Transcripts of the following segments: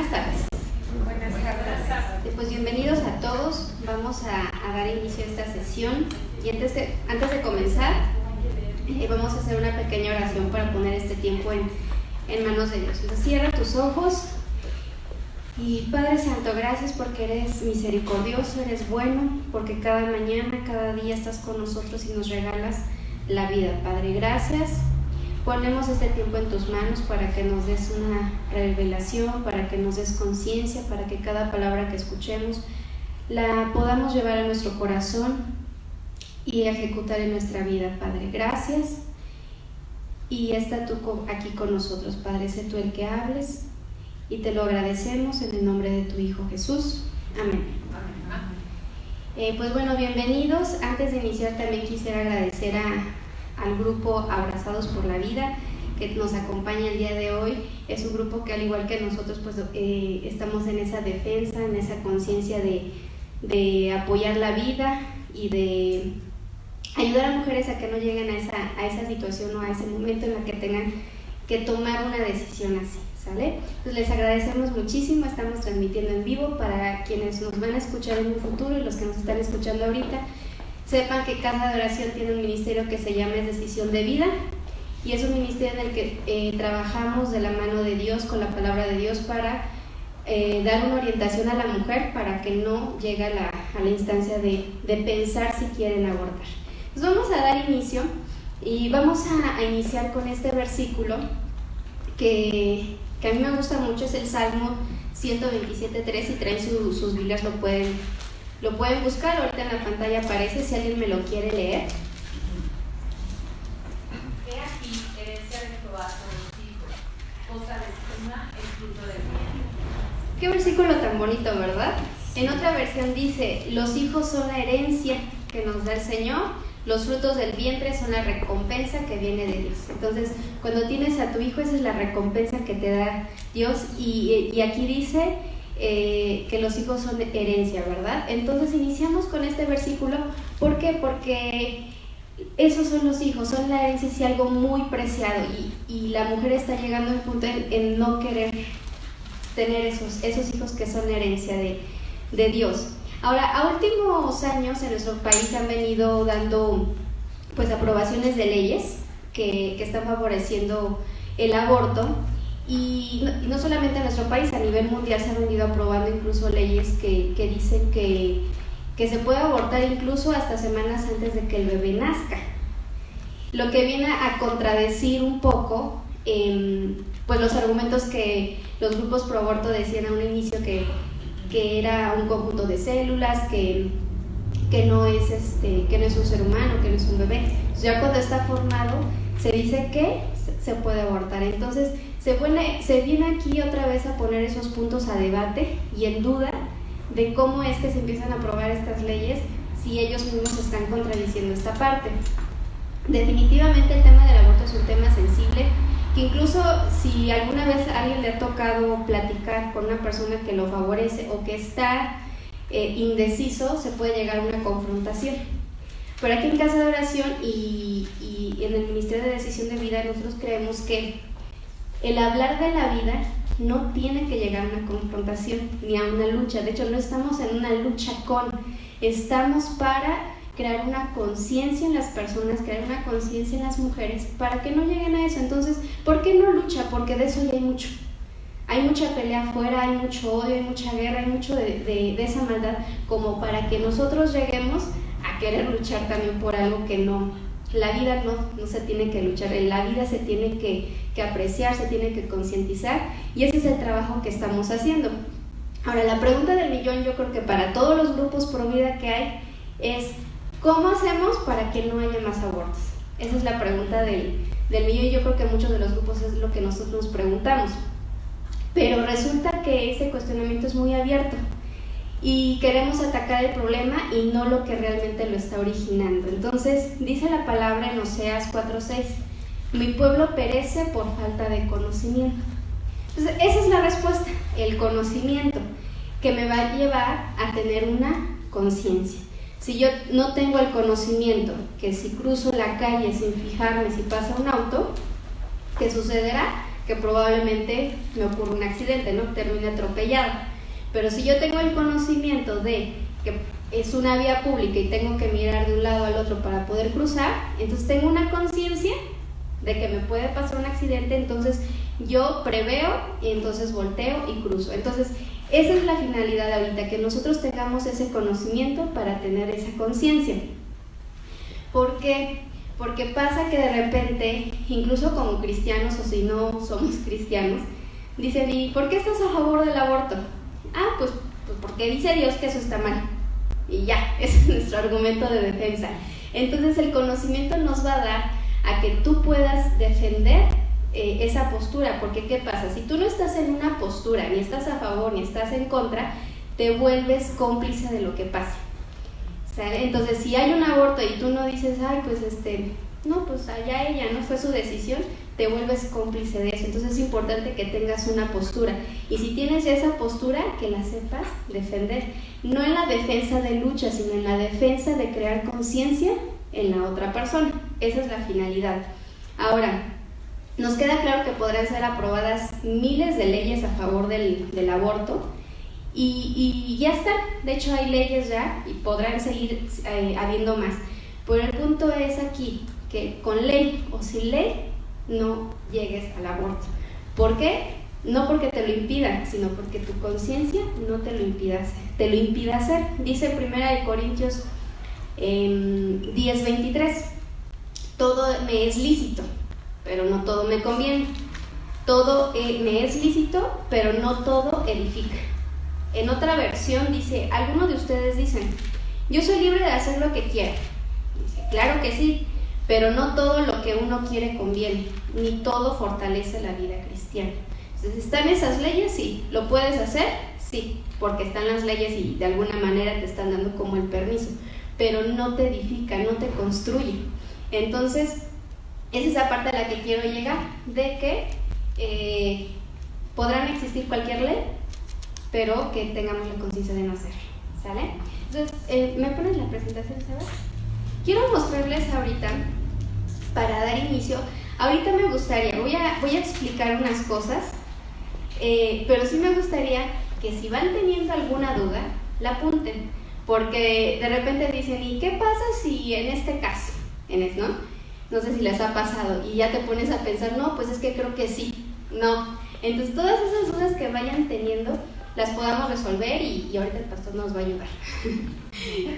Buenas tardes. Buenas tardes. Pues bienvenidos a todos. Vamos a dar inicio a esta sesión. Y antes de comenzar, vamos a hacer una pequeña oración para poner este tiempo en manos de Dios. Entonces, cierra tus ojos. Y Padre Santo, gracias porque eres misericordioso, eres bueno, porque cada mañana, cada día estás con nosotros y nos regalas la vida. Padre, gracias. Ponemos este tiempo en tus manos para que nos des una revelación, para que nos des conciencia, para que cada palabra que escuchemos la podamos llevar a nuestro corazón y ejecutar en nuestra vida, Padre. Gracias. Y está tú aquí con nosotros, Padre. Sé tú el que hables y te lo agradecemos en el nombre de tu Hijo Jesús. Amén. Pues bueno, bienvenidos. Antes de iniciar también quisiera agradecer al grupo Abrazados por la Vida que nos acompaña el día de hoy. Es un grupo que al igual que nosotros pues estamos en esa defensa, en esa conciencia de apoyar la vida y de ayudar a mujeres a que no lleguen a esa situación o a ese momento en la que tengan que tomar una decisión así, ¿sale? Pues les agradecemos muchísimo. Estamos transmitiendo en vivo para quienes nos van a escuchar en un futuro y los que nos están escuchando ahorita. Sepan que Casa de Oración tiene un ministerio que se llama Decisión de Vida y es un ministerio en el que trabajamos de la mano de Dios, con la palabra de Dios, para dar una orientación a la mujer para que no llegue a la instancia de pensar si quieren abortar. Pues vamos a dar inicio y vamos a iniciar con este versículo que a mí me gusta mucho. Es el Salmo 127.3. Si traen sus Biblias lo pueden buscar, ahorita en la pantalla aparece si alguien me lo quiere leer. He aquí, herencia de Jehová son los hijos, cosa de estima el fruto del vientre. Qué versículo tan bonito, ¿verdad? En otra versión dice: los hijos son la herencia que nos da el Señor, los frutos del vientre son la recompensa que viene de Dios. Entonces, cuando tienes a tu hijo, esa es la recompensa que te da Dios. Y aquí dice que los hijos son herencia, ¿verdad? Entonces iniciamos con este versículo. ¿Por qué? Porque esos son los hijos, son la herencia, es algo muy preciado, y la mujer está llegando a un punto en no querer tener esos hijos que son herencia de Dios. Ahora, a últimos años en nuestro país han venido dando pues aprobaciones de leyes que están favoreciendo el aborto. Y no solamente en nuestro país, a nivel mundial se han venido aprobando incluso leyes que dicen que se puede abortar incluso hasta semanas antes de que el bebé nazca. Lo que viene a contradecir un poco pues los argumentos que los grupos pro aborto decían a un inicio, que era un conjunto de células, que no es un ser humano, que no es un bebé. Entonces, ya cuando está formado se dice que se puede abortar. Entonces se viene aquí otra vez a poner esos puntos a debate y en duda de cómo es que se empiezan a aprobar estas leyes si ellos mismos están contradiciendo esta parte. Definitivamente el tema del aborto es un tema sensible, que incluso si alguna vez a alguien le ha tocado platicar con una persona que lo favorece o que está indeciso, se puede llegar a una confrontación. Pero aquí en Casa de Oración y en el Ministerio de Decisión de Vida, nosotros creemos que el hablar de la vida no tiene que llegar a una confrontación ni a una lucha. De hecho, no estamos en una lucha estamos para crear una conciencia en las personas, crear una conciencia en las mujeres para que no lleguen a eso. Entonces, ¿por qué no lucha? Porque de eso ya hay mucho. Hay mucha pelea afuera, hay mucho odio, hay mucha guerra, hay mucho de esa maldad como para que nosotros lleguemos a querer luchar también por algo que no. La vida no se tiene que luchar, en la vida se tiene que apreciar, se tiene que concientizar, y ese es el trabajo que estamos haciendo. Ahora, la pregunta del millón, yo creo que para todos los grupos pro vida que hay, es ¿cómo hacemos para que no haya más abortos? Esa es la pregunta del millón, y yo creo que muchos de los grupos es lo que nosotros nos preguntamos. Pero resulta que ese cuestionamiento es muy abierto y queremos atacar el problema y no lo que realmente lo está originando. Entonces, dice la palabra en Oseas 4:6: mi pueblo perece por falta de conocimiento. Entonces, esa es la respuesta, el conocimiento, que me va a llevar a tener una conciencia. Si yo no tengo el conocimiento que si cruzo la calle sin fijarme si pasa un auto, ¿qué sucederá? que probablemente me ocurra un accidente, ¿no? Termine atropellado. Pero si yo tengo el conocimiento de que es una vía pública y tengo que mirar de un lado al otro para poder cruzar, entonces tengo una conciencia de que me puede pasar un accidente, entonces yo preveo y entonces volteo y cruzo. Entonces esa es la finalidad ahorita, que nosotros tengamos ese conocimiento para tener esa conciencia. ¿Por qué? Porque pasa que de repente, incluso como cristianos o si no somos cristianos, dicen, ¿y por qué estás a favor del aborto? Ah, pues porque dice Dios que eso está mal. Y ya, ese es nuestro argumento de defensa. Entonces el conocimiento nos va a dar a que tú puedas defender esa postura, porque ¿qué pasa? Si tú no estás en una postura, ni estás a favor ni estás en contra, te vuelves cómplice de lo que pasa, ¿sale? Entonces si hay un aborto y tú no dices, ay, pues no, pues allá ella, no fue su decisión, te vuelves cómplice de eso. Entonces es importante que tengas una postura, y si tienes ya esa postura, que la sepas defender, no en la defensa de lucha, sino en la defensa de crear conciencia en la otra persona. Esa es la finalidad. Ahora, nos queda claro que podrán ser aprobadas miles de leyes a favor del aborto, y ya están, de hecho hay leyes ya y podrán seguir habiendo más, pero el punto es aquí, que con ley o sin ley no llegues al aborto. ¿Por qué? No porque te lo impidan, sino porque tu conciencia no te lo impida hacer. Dice 1 Corintios 10:23, todo me es lícito, pero no todo me conviene. Todo me es lícito, pero no todo edifica. En otra versión dice, algunos de ustedes dicen, yo soy libre de hacer lo que quiera. Dice, claro que sí, pero no todo lo que uno quiere conviene, ni todo fortalece la vida cristiana. Entonces, ¿están esas leyes? Sí. ¿Lo puedes hacer? Sí, porque están las leyes y de alguna manera te están dando como el permiso, pero no te edifica, no te construye. Entonces, es esa parte a la que quiero llegar, de que podrán existir cualquier ley, pero que tengamos la conciencia de no hacerlo, ¿sale? Entonces, ¿me pones la presentación, Sebas? Quiero mostrarles ahorita, para dar inicio, ahorita me gustaría, voy a explicar unas cosas, pero sí me gustaría que si van teniendo alguna duda, la apunten, porque de repente dicen, ¿y qué pasa si en este caso? No sé si les ha pasado, y ya te pones a pensar, no, pues es que creo que sí, no. Entonces todas esas dudas que vayan teniendo, las podamos resolver y ahorita el pastor nos va a ayudar.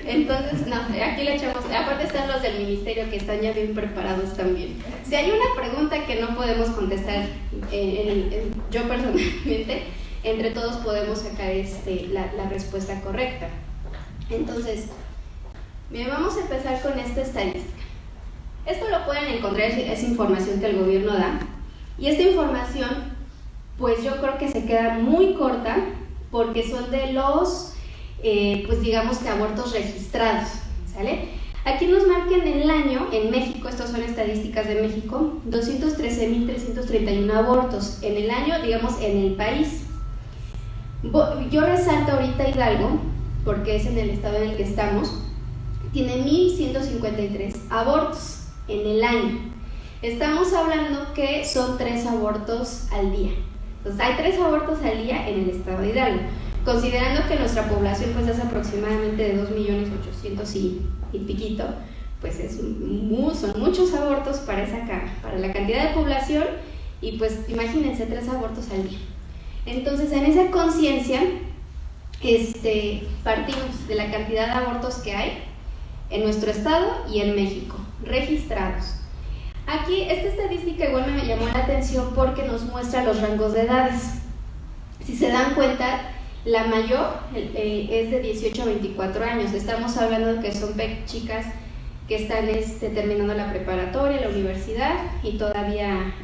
Entonces, no, aquí le echamos, aparte están los del ministerio que están ya bien preparados también. Si hay una pregunta que no podemos contestar, yo personalmente, entre todos podemos sacar la respuesta correcta. Entonces, bien, vamos a empezar con esta estadística. Esto lo pueden encontrar, es información que el gobierno da, y esta información, pues yo creo que se queda muy corta, porque son de los, pues digamos que abortos registrados, ¿sale? Aquí nos marcan el año, en México, estas son estadísticas de México, 213.331 abortos en el año, digamos, en el país. Yo resalto ahorita Hidalgo, porque es en el estado en el que estamos, tiene 1.153 abortos en el año. Estamos hablando que son 3 abortos al día. Entonces, hay 3 abortos al día en el estado de Hidalgo, considerando que nuestra población pues es aproximadamente de 2.800.000 y piquito, pues son muchos abortos para la cantidad de población, y pues imagínense 3 abortos al día. Entonces, en esa conciencia partimos de la cantidad de abortos que hay en nuestro estado y en México, registrados. Aquí, esta estadística igual me llamó la atención porque nos muestra los rangos de edades. Si se dan cuenta, la mayor es de 18 a 24 años. Estamos hablando de que son chicas que están terminando la preparatoria, la universidad, y todavía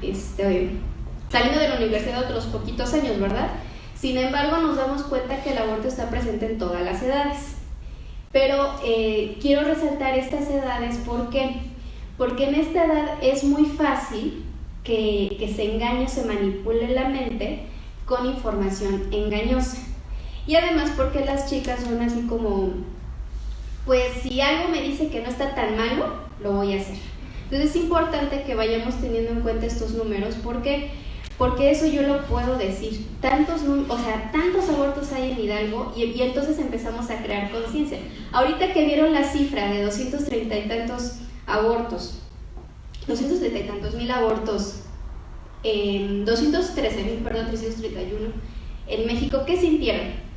saliendo de la universidad otros poquitos años, ¿verdad? Sin embargo, nos damos cuenta que el aborto está presente en todas las edades. Pero quiero resaltar estas edades, ¿por qué? Porque en esta edad es muy fácil que se engañe, se manipule la mente con información engañosa. Y además porque las chicas son así como, pues si algo me dice que no está tan malo, lo voy a hacer. Entonces es importante que vayamos teniendo en cuenta estos números. ¿Por qué? porque eso yo lo puedo decir. Tantos abortos hay en Hidalgo y entonces empezamos a crear conciencia. Ahorita que vieron la cifra de 230 y tantos abortos, 230 y tantos mil abortos, 331 en México, ¿qué sintieron?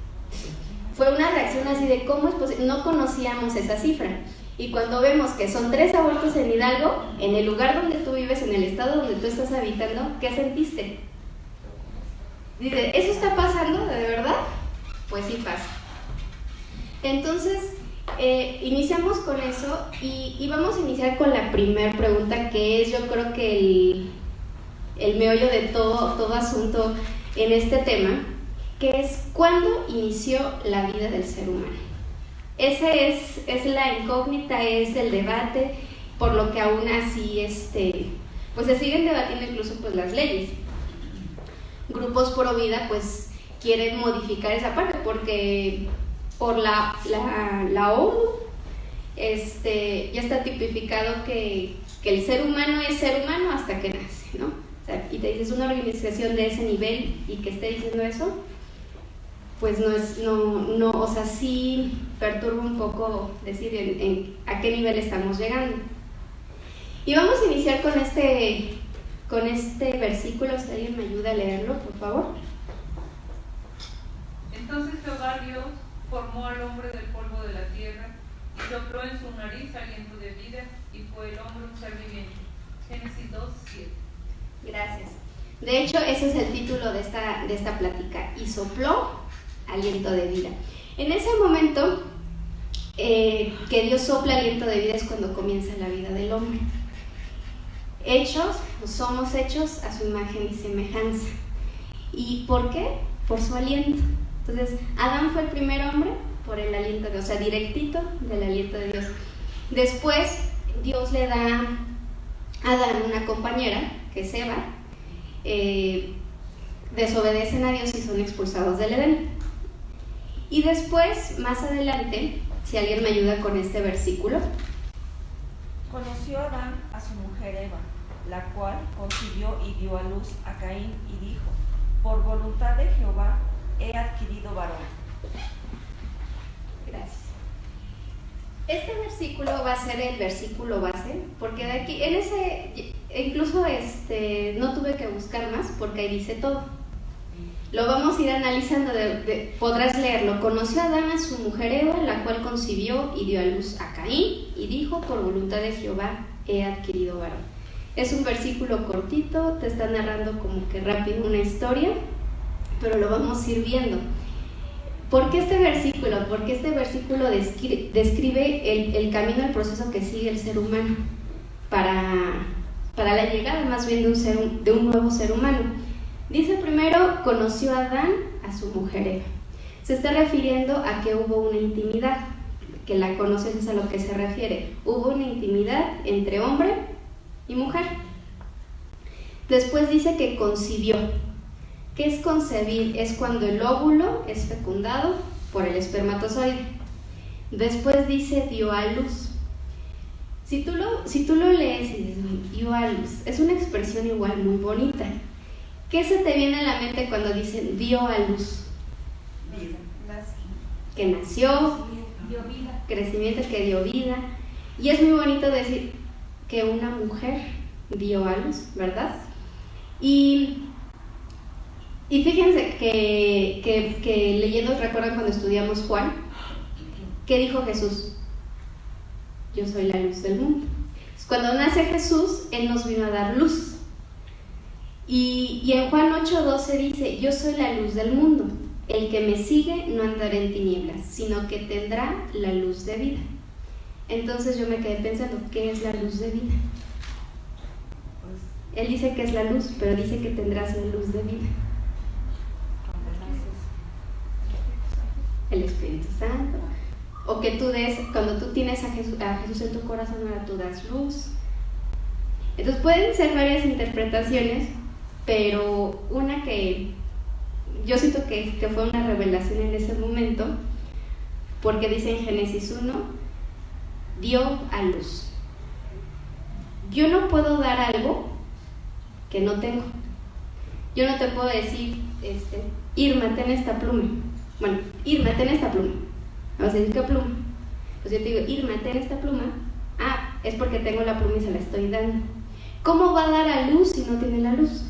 Fue una reacción así de ¿cómo es posible? No conocíamos esa cifra. Y cuando vemos que son 3 abortos en Hidalgo, en el lugar donde tú vives, en el estado donde tú estás habitando, ¿qué sentiste? Dice, ¿eso está pasando de verdad? Pues sí pasa. Entonces, iniciamos con eso y vamos a iniciar con la primera pregunta, que es yo creo que el meollo de todo asunto en este tema, que es ¿cuándo inició la vida del ser humano? Esa es la incógnita, es el debate, por lo que aún así pues se siguen debatiendo incluso pues las leyes. Grupos pro vida pues quieren modificar esa parte porque por la ONU ya está tipificado que el ser humano es ser humano hasta que nace, ¿no? O sea, y te dices una organización de ese nivel y que esté diciendo eso, pues no, o sea, sí perturba un poco decir a qué nivel estamos llegando. Y vamos a iniciar con este versículo, si alguien me ayuda a leerlo, por favor. Entonces Jehová Dios formó al hombre del polvo de la tierra y sopló en su nariz aliento de vida y fue el hombre un ser viviente. Génesis 2:7. Gracias. De hecho, ese es el título de esta plática, y sopló aliento de vida. En ese momento que Dios sopla aliento de vida es cuando comienza la vida del hombre. Somos hechos a su imagen y semejanza. ¿Y por qué? Por su aliento. Entonces, Adán fue el primer hombre por el aliento de Dios, o sea, directito del aliento de Dios. Después, Dios le da a Adán una compañera, que es Eva. Desobedecen a Dios y son expulsados del Edén. Y después, más adelante, si alguien me ayuda con este versículo. Conoció Adán a su mujer Eva, la cual concibió y dio a luz a Caín y dijo, por voluntad de Jehová he adquirido varón. Gracias. Este versículo va a ser el versículo base, porque de aquí, incluso no tuve que buscar más, porque ahí dice todo. Lo vamos a ir analizando, podrás leerlo. Conoció Adán a su mujer Eva, la cual concibió y dio a luz a Caín, y dijo, por voluntad de Jehová he adquirido varón. Es un versículo cortito, te está narrando como que rápido una historia, pero lo vamos a ir viendo. ¿Por qué este versículo? Porque este versículo describe el camino, el proceso que sigue el ser humano para la llegada más bien de un nuevo ser humano. Dice primero, conoció Adán a su mujer Eva. Se está refiriendo a que hubo una intimidad, que la conoces es a lo que se refiere. Hubo una intimidad entre hombre y mujer. Después dice que concibió. ¿Qué es concebir? Es cuando el óvulo es fecundado por el espermatozoide. Después dice dio a luz. Si tú lo lees y dices dio a luz, es una expresión igual muy bonita. ¿Qué se te viene a la mente cuando dicen dio a luz? Que nació, Dio vida. crecimiento, que dio vida. Y es muy bonito decir que una mujer dio a luz, ¿verdad? Y fíjense que leyendo, ¿recuerdan cuando estudiamos Juan? ¿Qué dijo Jesús? Yo soy la luz del mundo. Cuando nace Jesús, Él nos vino a dar luz. Y en Juan 8:12 dice, yo soy la luz del mundo. El que me sigue no andará en tinieblas, sino que tendrá la luz de vida. Entonces yo me quedé pensando, ¿qué es la luz de vida? Él dice que es la luz, pero dice que tendrás la luz de vida. El Espíritu Santo. O que tú cuando tú tienes a Jesús en tu corazón, ahora tú das luz. Entonces pueden ser varias interpretaciones, pero una que yo siento que fue una revelación en ese momento, porque dice en Génesis 1, dio a luz. Yo no puedo dar algo que no tengo. Yo no te puedo decir, Irma, ten esta pluma. Bueno, Irma, ten esta pluma. Vamos a decir, ¿qué pluma? Pues yo te digo, Irma, ten esta pluma. Ah, es porque tengo la pluma y se la estoy dando. ¿Cómo va a dar a luz si no tiene la luz?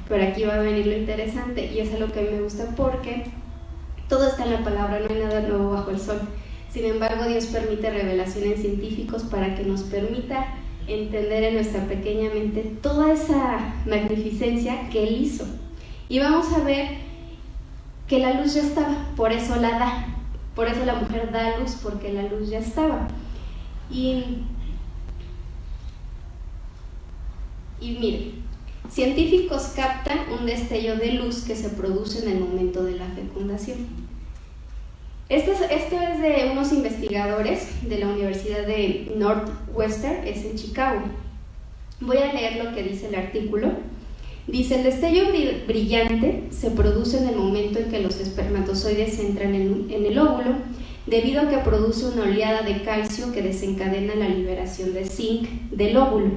Pero aquí va a venir lo interesante, y es algo que a mí me gusta porque todo está en la palabra, no hay nada nuevo bajo el sol. Sin embargo, Dios permite revelaciones científicos para que nos permita entender en nuestra pequeña mente toda esa magnificencia que Él hizo. Y vamos a ver que la luz ya estaba, por eso la da. Por eso la mujer da luz, porque la luz ya estaba. Y miren, científicos captan un destello de luz que se produce en el momento de la fecundación. Esto es de unos investigadores de la Universidad de Northwestern, es en Chicago. Voy a leer lo que dice el artículo. Dice: el destello brillante se produce en el momento en que los espermatozoides entran en el óvulo, debido a que produce una oleada de calcio que desencadena la liberación de zinc del óvulo.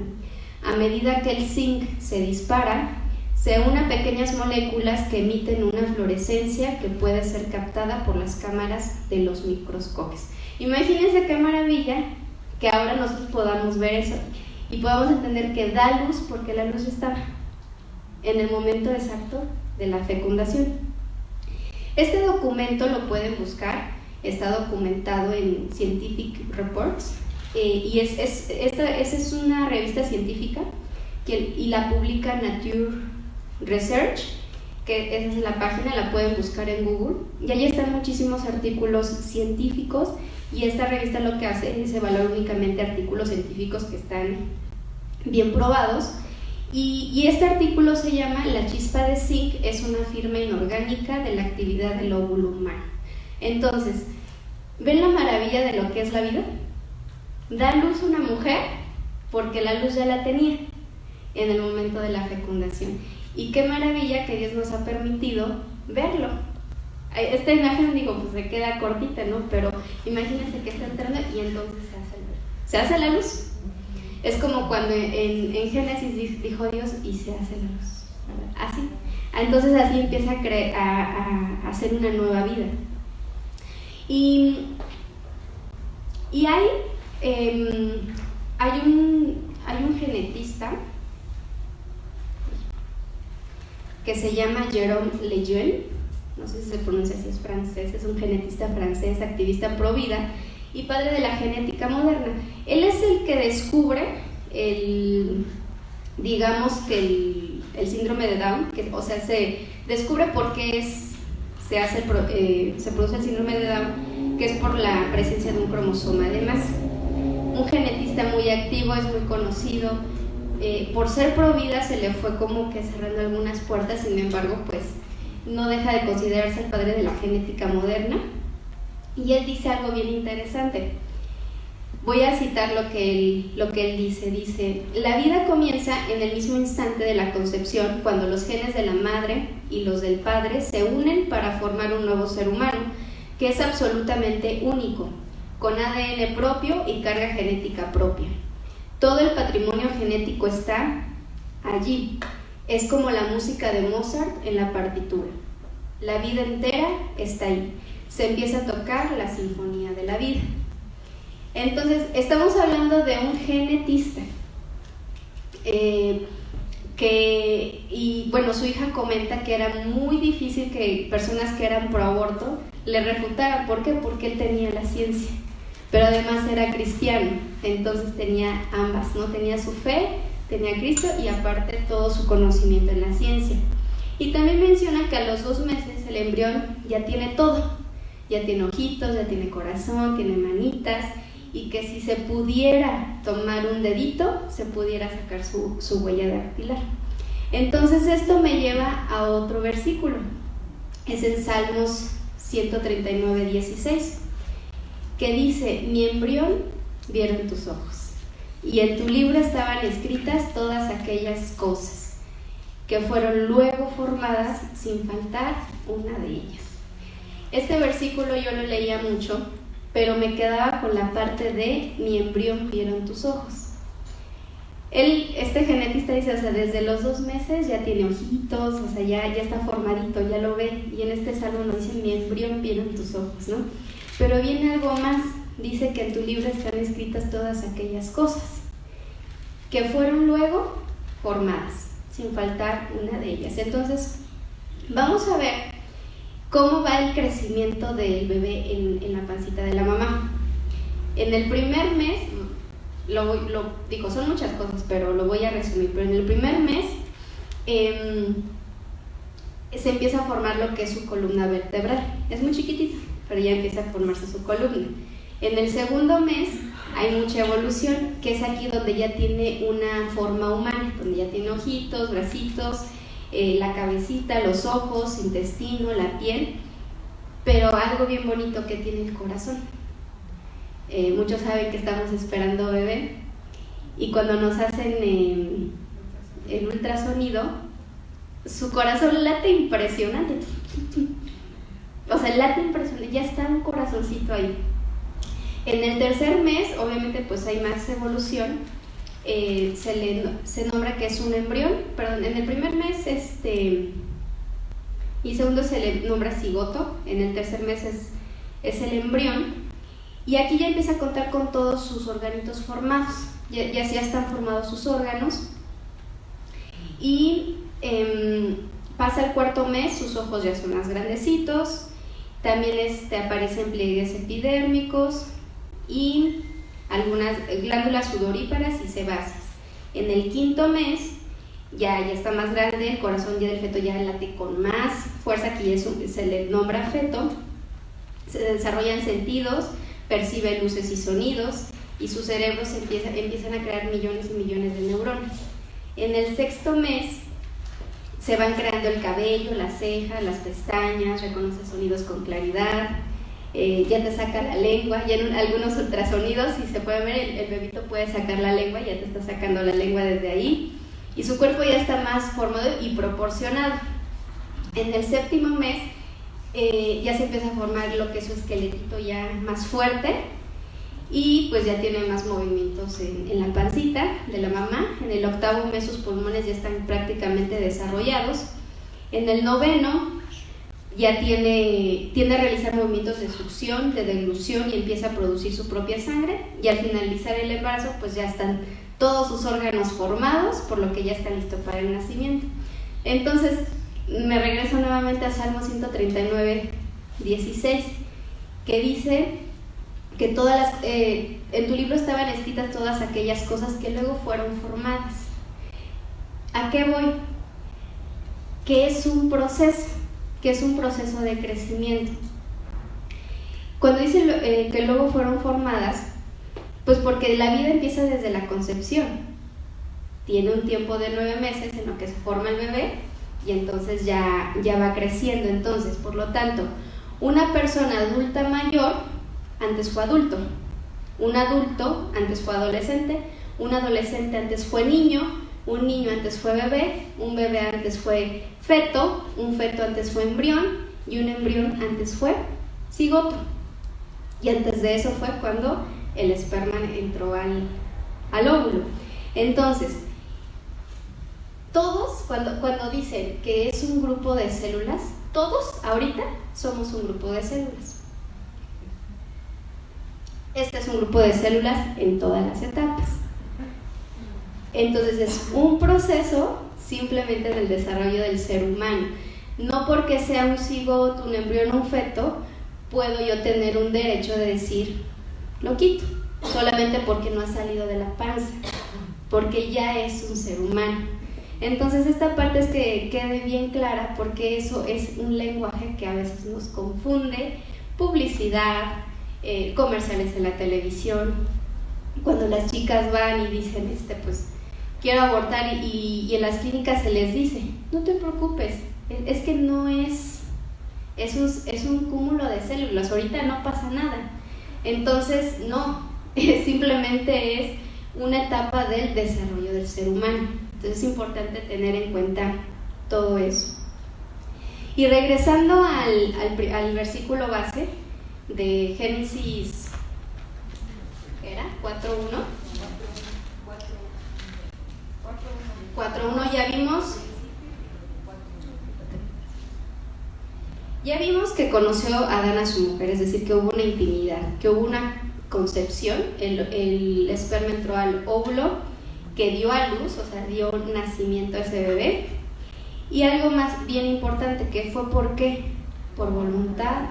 A medida que el zinc se dispara, se unen pequeñas moléculas que emiten una fluorescencia que puede ser captada por las cámaras de los microscopios. Imagínense qué maravilla que ahora nosotros podamos ver eso y podamos entender que da luz porque la luz estaba en el momento exacto de la fecundación. Este documento lo pueden buscar, está documentado en Scientific Reports, y esta es una revista científica y la publica Nature Research, que esa es la página, la pueden buscar en Google, y ahí están muchísimos artículos científicos, y esta revista lo que hace es evaluar únicamente artículos científicos que están bien probados. Y este artículo se llama La chispa de zinc es una firma inorgánica de la actividad del óvulo humano. Entonces, ¿ven la maravilla de lo que es la vida? Da luz una mujer porque la luz ya la tenía en el momento de la fecundación. Y qué maravilla que Dios nos ha permitido verlo. Esta imagen, digo, pues se queda cortita, ¿no? Pero imagínense que está entrando y entonces se hace la luz. Es como cuando en Génesis dijo Dios y se hace la luz, ¿verdad? Así. Entonces así empieza a hacer una nueva vida. Y hay un genetista que se llama Jérôme Lejeune, no sé si se pronuncia así, es francés, es un genetista francés, activista pro vida y padre de la genética moderna. Él es el que descubre el síndrome de Down, se descubre por qué se produce el síndrome de Down, que es por la presencia de un cromosoma de más. Un genetista muy activo, es muy conocido, por ser pro vida se le fue como que cerrando algunas puertas, sin embargo pues no deja de considerarse el padre de la genética moderna. Y él dice algo bien interesante. Voy a citar lo que él dice, la vida comienza en el mismo instante de la concepción, cuando los genes de la madre y los del padre se unen para formar un nuevo ser humano, que es absolutamente único, con ADN propio y carga genética propia. Todo el patrimonio genético está allí. Es como la música de Mozart en la partitura. La vida entera está ahí. Se empieza a tocar la sinfonía de la vida. Entonces, estamos hablando de un genetista su hija comenta que era muy difícil que personas que eran pro aborto le refutaran. ¿Por qué? Porque él tenía la ciencia, pero además era cristiano, entonces tenía ambas, ¿no? Tenía su fe, tenía a Cristo y aparte todo su conocimiento en la ciencia. Y también menciona que a los 2 meses el embrión ya tiene todo, ya tiene ojitos, ya tiene corazón, tiene manitas, y que si se pudiera tomar un dedito, se pudiera sacar su huella dactilar. Entonces esto me lleva a otro versículo, es en Salmos 139:16, que dice: mi embrión vieron tus ojos, y en tu libro estaban escritas todas aquellas cosas que fueron luego formadas sin faltar una de ellas. Este versículo yo lo leía mucho, pero me quedaba con la parte de mi embrión vieron tus ojos. Este genetista dice, o sea, desde los 2 meses ya tiene ojitos, o sea, ya está formadito, ya lo ve. Y en este salmo nos dice, mi embrión viene en tus ojos, ¿no? Pero viene algo más, dice que en tu libro están escritas todas aquellas cosas que fueron luego formadas, sin faltar una de ellas. Entonces, vamos a ver cómo va el crecimiento del bebé en la pancita de la mamá. En el primer mes, digo, son muchas cosas, pero lo voy a resumir. Pero en el primer mes se empieza a formar lo que es su columna vertebral. Es muy chiquitita, pero ya empieza a formarse su columna. En el segundo mes hay mucha evolución, que es aquí donde ya tiene una forma humana, donde ya tiene ojitos, bracitos, la cabecita, los ojos, intestino, la piel, pero algo bien bonito que tiene el corazón. Muchos saben que estamos esperando bebé y cuando nos hacen el ultrasonido, su corazón late impresionante. O sea, late impresionante, ya está un corazoncito ahí. En el tercer mes, obviamente, pues hay más evolución. Se nombra que es un embrión, perdón, en el primer mes y segundo se le nombra cigoto, en el tercer mes es el embrión. Y aquí ya empieza a contar con todos sus organitos formados, ya están formados sus órganos. Y pasa el cuarto mes, sus ojos ya son más grandecitos, también aparecen pliegues epidérmicos y algunas glándulas sudoríparas y sebáceas. En el quinto mes ya está más grande, el corazón ya del feto ya late con más fuerza, aquí se le nombra feto, se desarrollan sentidos, percibe luces y sonidos y sus cerebros empiezan a crear millones y millones de neuronas. En el sexto mes se van creando el cabello, las cejas, las pestañas, reconoce sonidos con claridad, ya te saca la lengua, ya en algunos ultrasonidos, si se puede ver, el bebito puede sacar la lengua, ya te está sacando la lengua desde ahí, y su cuerpo ya está más formado y proporcionado. En el séptimo mes ya se empieza a formar lo que es su esqueletito ya más fuerte y pues ya tiene más movimientos en la pancita de la mamá. En el octavo mes sus pulmones ya están prácticamente desarrollados. En el noveno ya tiende a realizar movimientos de succión, de deglución y empieza a producir su propia sangre, y al finalizar el embarazo pues ya están todos sus órganos formados, por lo que ya está listo para el nacimiento. Entonces me regreso nuevamente a Salmo 139, 16, que dice que en tu libro estaban escritas todas aquellas cosas que luego fueron formadas. ¿A qué voy? Que es un proceso de crecimiento. Cuando dice que luego fueron formadas, pues porque la vida empieza desde la concepción. Tiene un tiempo de 9 meses en lo que se forma el bebé y entonces ya va creciendo. Entonces, por lo tanto, una persona adulta mayor antes fue adulto, un adulto antes fue adolescente, un adolescente antes fue niño, un niño antes fue bebé, un bebé antes fue feto, un feto antes fue embrión y un embrión antes fue cigoto. Y antes de eso fue cuando el esperma entró al óvulo. Entonces, todos, cuando dicen que es un grupo de células, todos ahorita somos un grupo de células. Este es un grupo de células en todas las etapas. Entonces es un proceso simplemente del desarrollo del ser humano. No porque sea un cigoto, un embrión o un feto, puedo yo tener un derecho de decir, lo quito, solamente porque no ha salido de la panza, porque ya es un ser humano. Entonces esta parte es que quede bien clara, porque eso es un lenguaje que a veces nos confunde. Publicidad, comerciales en la televisión, cuando las chicas van y dicen pues quiero abortar, y en las clínicas se les dice, no te preocupes, es que no es un cúmulo de células, ahorita no pasa nada. Entonces no, simplemente es una etapa del desarrollo del ser humano. Entonces es importante tener en cuenta todo eso. Y regresando al versículo base de Génesis, ¿era? 4.1. 4.1 ya vimos. Ya vimos que conoció a Adán a su mujer, es decir, que hubo una intimidad, que hubo una concepción, el esperma entró al óvulo, que dio a luz, o sea, dio nacimiento a ese bebé. Y algo más bien importante, que fue ¿por qué? Por voluntad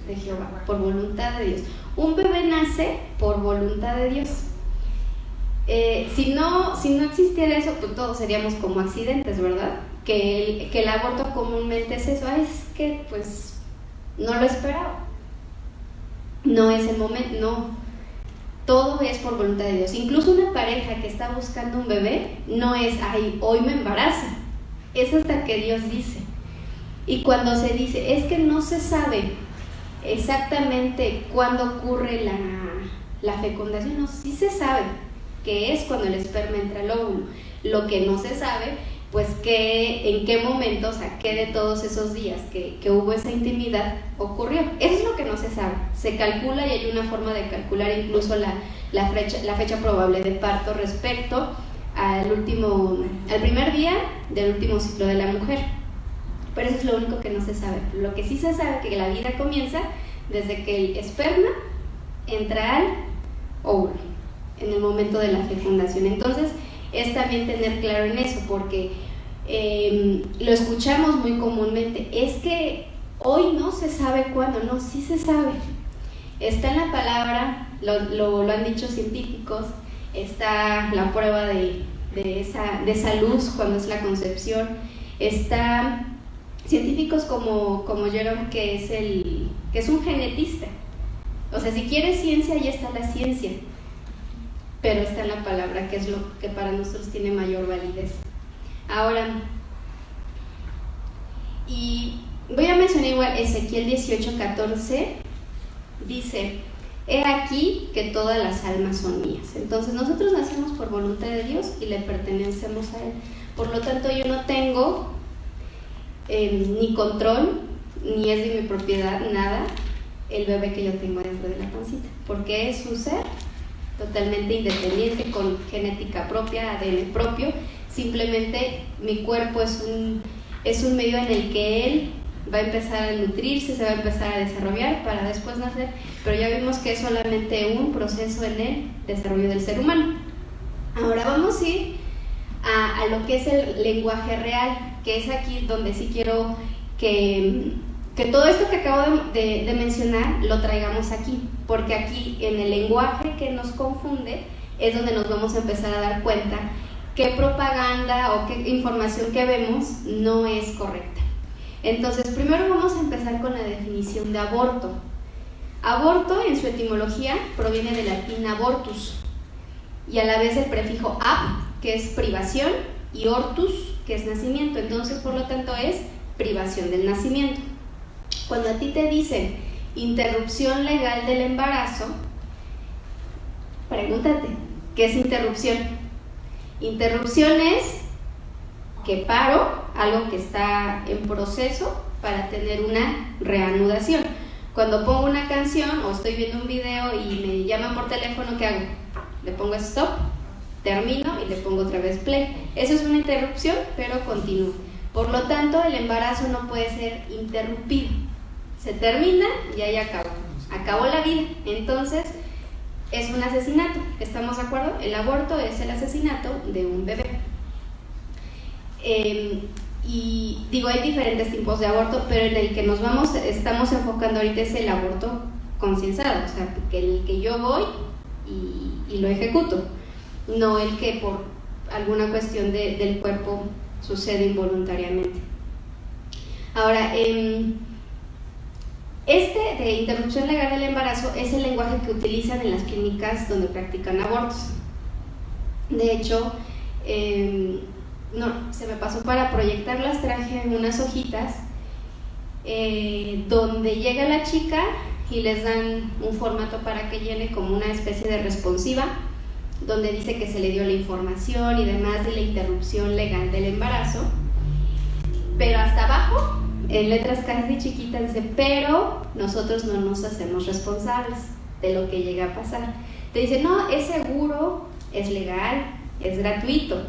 de Jehová, por voluntad de Dios. Un bebé nace por voluntad de Dios. Si no existiera eso, pues todos seríamos como accidentes, ¿verdad? Que el aborto comúnmente es eso, es que pues no lo esperaba, no es el momento, no, todo es por voluntad de Dios. Incluso una pareja que está buscando un bebé no es, ay, hoy me embaraza, es hasta que Dios dice. Y cuando se dice, es que no se sabe exactamente cuándo ocurre la fecundación, no, sí se sabe que es cuando el esperma entra al óvulo. Lo que no se sabe, pues en qué momento, o sea, qué de todos esos días que hubo esa intimidad ocurrió. Eso es lo que no se sabe. Se calcula, y hay una forma de calcular incluso la fecha probable de parto respecto al primer día del último ciclo de la mujer. Pero eso es lo único que no se sabe. Lo que sí se sabe es que la vida comienza desde que el esperma entra al óvulo, en el momento de la fecundación. Entonces, es también tener claro en eso, porque lo escuchamos muy comúnmente, es que hoy no se sabe cuándo. No, sí se sabe, está en la palabra, lo han dicho científicos, está la prueba de esa luz cuando es la concepción, está científicos como Jerome, que es un genetista. O sea, si quieres ciencia, ahí está la ciencia, pero está en la palabra, que es lo que para nosotros tiene mayor validez. Ahora, y voy a mencionar igual Ezequiel 18:14, dice, he aquí que todas las almas son mías. Entonces nosotros nacemos por voluntad de Dios y le pertenecemos a Él. Por lo tanto, yo no tengo ni control, ni es de mi propiedad, nada, el bebé que yo tengo dentro de la pancita, porque es un ser totalmente independiente, con genética propia, ADN propio. Simplemente mi cuerpo es un medio en el que él va a empezar a nutrirse, se va a empezar a desarrollar para después nacer, pero ya vimos que es solamente un proceso en el desarrollo del ser humano. Ahora vamos a ir a lo que es el lenguaje real, que es aquí donde sí quiero que todo esto que acabo de mencionar lo traigamos aquí, porque aquí en el lenguaje que nos confunde es donde nos vamos a empezar a dar cuenta qué propaganda o qué información que vemos no es correcta. Entonces, primero vamos a empezar con la definición de aborto. Aborto, en su etimología, proviene del latín abortus, y a la vez el prefijo ab, que es privación, y ortus, que es nacimiento. Entonces, por lo tanto, es privación del nacimiento. Cuando a ti te dicen interrupción legal del embarazo, pregúntate, ¿qué es interrupción? Interrupción es que paro algo que está en proceso para tener una reanudación. Cuando pongo una canción o estoy viendo un video y me llaman por teléfono, ¿qué hago? Le pongo stop, termino y le pongo otra vez play. Eso es una interrupción, pero continúa. Por lo tanto, el embarazo no puede ser interrumpido. Se termina y ahí acabó la vida. Entonces, es un asesinato. ¿Estamos de acuerdo? El aborto es el asesinato de un bebé. Y digo, hay diferentes tipos de aborto, pero en el que estamos enfocando ahorita es el aborto consensado, o sea, el que yo voy y lo ejecuto, no el que por alguna cuestión del cuerpo sucede involuntariamente. Ahora, de interrupción legal del embarazo es el lenguaje que utilizan en las clínicas donde practican abortos. De hecho, se me pasó para proyectarlas, traje unas hojitas donde llega la chica y les dan un formato para que llene como una especie de responsiva, donde dice que se le dio la información y demás de la interrupción legal del embarazo, pero hasta abajo, en letras casi chiquitas, dice, pero nosotros no nos hacemos responsables de lo que llega a pasar. Te dice, no, es seguro, es legal, es gratuito,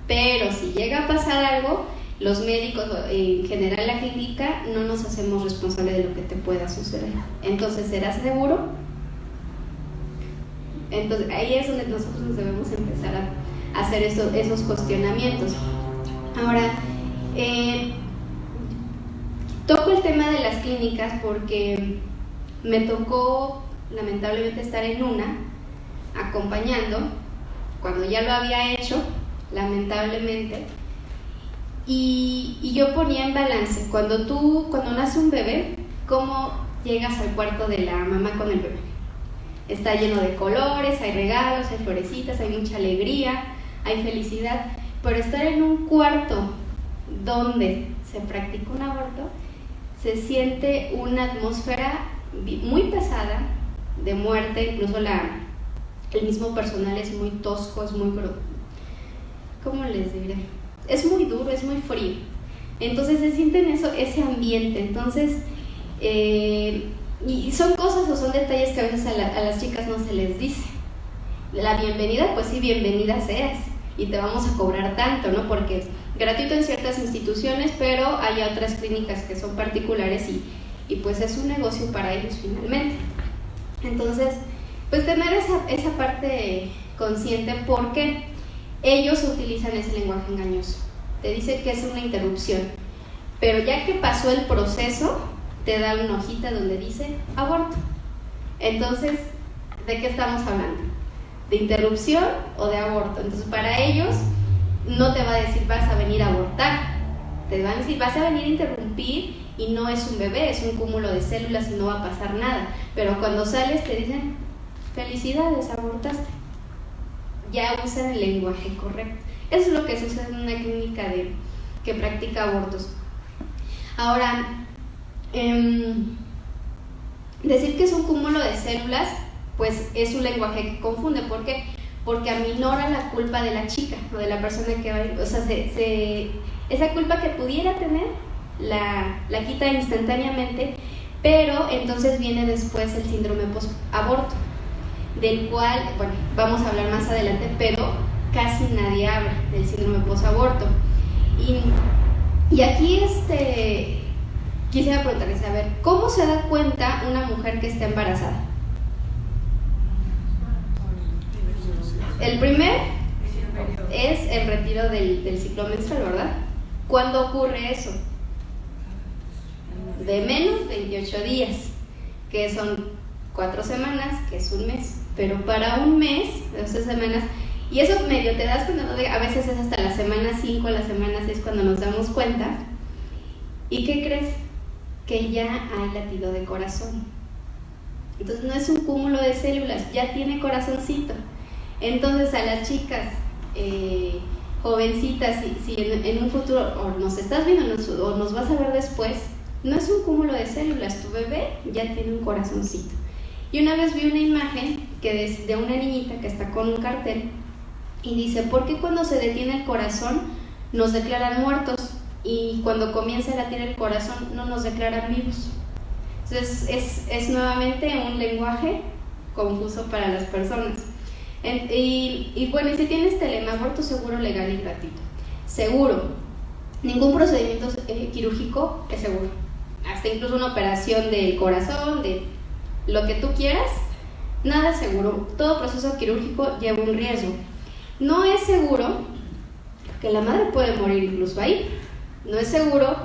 Pero si llega a pasar algo, los médicos, en general la clínica, no nos hacemos responsables de lo que te pueda suceder. Entonces, ¿serás seguro? Entonces, ahí es donde nosotros nos debemos empezar a hacer esos cuestionamientos. Ahora, toco el tema de las clínicas porque me tocó lamentablemente estar en una acompañando cuando ya lo había hecho, lamentablemente, y yo ponía en balance cuando nace un bebé, cómo llegas al cuarto de la mamá con el bebé. Está lleno de colores, hay regalos, hay florecitas, hay mucha alegría, hay felicidad, pero estar en un cuarto donde se practica un aborto, se siente una atmósfera muy pesada, de muerte, incluso el mismo personal es muy tosco, es muy, ¿cómo les diré? Es muy duro, es muy frío. Entonces se siente ese ambiente. Entonces, y son cosas o son detalles que a veces a las chicas no se les dice. La bienvenida, pues sí, bienvenida seas, y te vamos a cobrar tanto, ¿no? Porque es gratuito en ciertas instituciones, pero hay otras clínicas que son particulares y pues es un negocio para ellos finalmente. Entonces, pues tener esa parte consciente, porque ellos utilizan ese lenguaje engañoso. Te dice que es una interrupción, pero ya que pasó el proceso, te da una hojita donde dice aborto. Entonces, ¿de qué estamos hablando? ¿De interrupción o de aborto? Entonces, para ellos no te va a decir vas a venir a abortar, te van a decir vas a venir a interrumpir, y no es un bebé, es un cúmulo de células y no va a pasar nada. Pero cuando sales te dicen felicidades, abortaste. Ya usan el lenguaje correcto. Eso es lo que sucede en una clínica que practica abortos. Ahora, decir que es un cúmulo de células, pues es un lenguaje que confunde. ¿Por qué? Porque aminora la culpa de la chica o de la persona que va a ir. O sea, esa culpa que pudiera tener la quita instantáneamente, pero entonces viene después el síndrome post-aborto, del cual, bueno, vamos a hablar más adelante, pero casi nadie habla del síndrome post-aborto. Y aquí quisiera preguntarles, a ver, ¿cómo se da cuenta una mujer que está embarazada? El primer es el retiro del ciclo menstrual, ¿verdad? ¿Cuándo ocurre eso? De menos 28 días, que son 4 semanas, que es un mes. Pero para un mes, 12 semanas, y eso medio te das cuenta, ¿no? A veces es hasta la semana 5, la semana 6 cuando nos damos cuenta. ¿Y qué crees? Que ya hay latido de corazón. Entonces no es un cúmulo de células, ya tiene corazoncito. Entonces a las chicas jovencitas, si en un futuro o nos estás viendo o nos vas a ver después, no es un cúmulo de células, tu bebé ya tiene un corazoncito. Y una vez vi una imagen de una niñita que está con un cartel y dice, ¿por qué cuando se detiene el corazón nos declaran muertos y cuando comienza a latir el corazón no nos declaran vivos? Entonces es nuevamente un lenguaje confuso para las personas. Y bueno, y si tienes telema, aborto seguro, legal y gratuito. Seguro, ningún procedimiento quirúrgico es seguro. Hasta incluso una operación del corazón, de lo que tú quieras, nada es seguro. Todo proceso quirúrgico lleva un riesgo. No es seguro, que la madre puede morir incluso ahí. No es seguro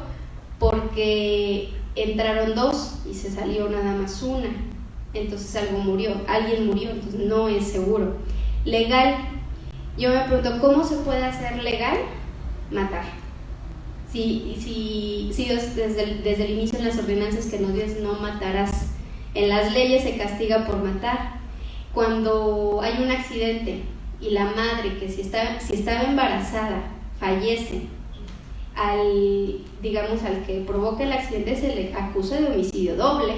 porque entraron 2 y se salió nada más una. Entonces alguien murió, entonces no es seguro. Legal, yo me pregunto, ¿cómo se puede hacer legal matar? Si Dios desde el inicio en las ordenanzas que nos dice no matarás, en las leyes se castiga por matar. Cuando hay un accidente y la madre que si estaba embarazada fallece, al que provoca el accidente se le acusa de homicidio doble.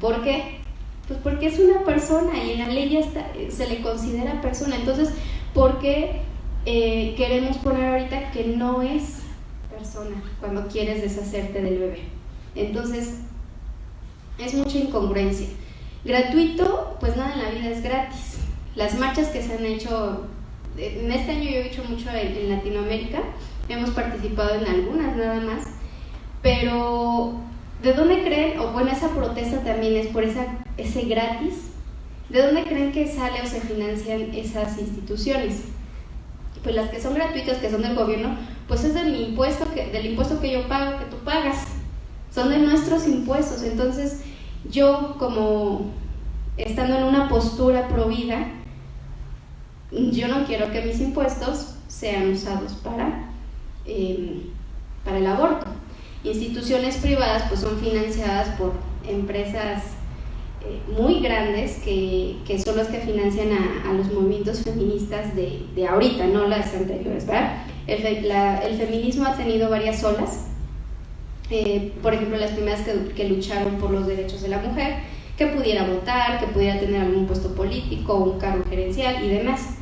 ¿Por qué? Pues porque es una persona y en la ley ya se le considera persona. Entonces, ¿por qué queremos poner ahorita que no es persona cuando quieres deshacerte del bebé? Entonces, es mucha incongruencia. Gratuito, pues nada en la vida es gratis. Las marchas que se han hecho en este año yo he hecho mucho en Latinoamérica, hemos participado en algunas nada más, pero ¿de dónde creen? O bueno, esa protesta también es por ese gratis. ¿De dónde creen que sale o se financian esas instituciones? Pues las que son gratuitas, que son del gobierno, pues es del impuesto que yo pago, que tú pagas. Son de nuestros impuestos. Entonces, yo como estando en una postura pro vida, yo no quiero que mis impuestos sean usados para el aborto. Instituciones privadas pues son financiadas por empresas muy grandes que son las que financian a los movimientos feministas de ahorita, no las anteriores, ¿verdad? El feminismo ha tenido varias olas, por ejemplo las primeras que lucharon por los derechos de la mujer, que pudiera votar, que pudiera tener algún puesto político, un cargo gerencial y demás.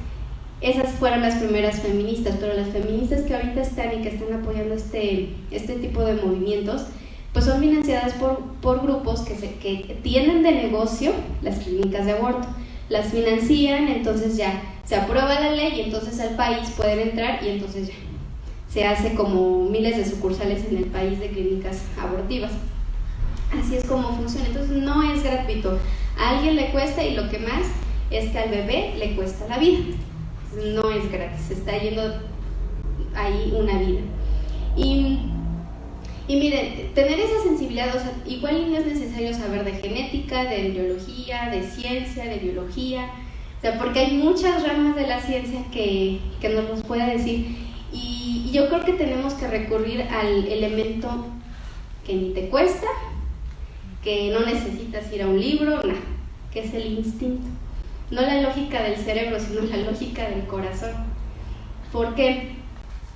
Esas fueron las primeras feministas, pero las feministas que ahorita están y que están apoyando este tipo de movimientos, pues son financiadas por grupos que tienen de negocio las clínicas de aborto. Las financian, entonces ya se aprueba la ley y entonces al país pueden entrar y entonces ya se hace como miles de sucursales en el país de clínicas abortivas. Así es como funciona. Entonces no es gratuito. A alguien le cuesta y lo que más es que al bebé le cuesta la vida. No es gratis, se está yendo ahí una vida. Y miren, tener esa sensibilidad, o sea, igual no es necesario saber de genética, de embriología, de ciencia, de biología, o sea, porque hay muchas ramas de la ciencia que nos los puede decir. Y yo creo que tenemos que recurrir al elemento que ni te cuesta, que no necesitas ir a un libro, nada, que es el instinto. No la lógica del cerebro, sino la lógica del corazón. ¿Por qué?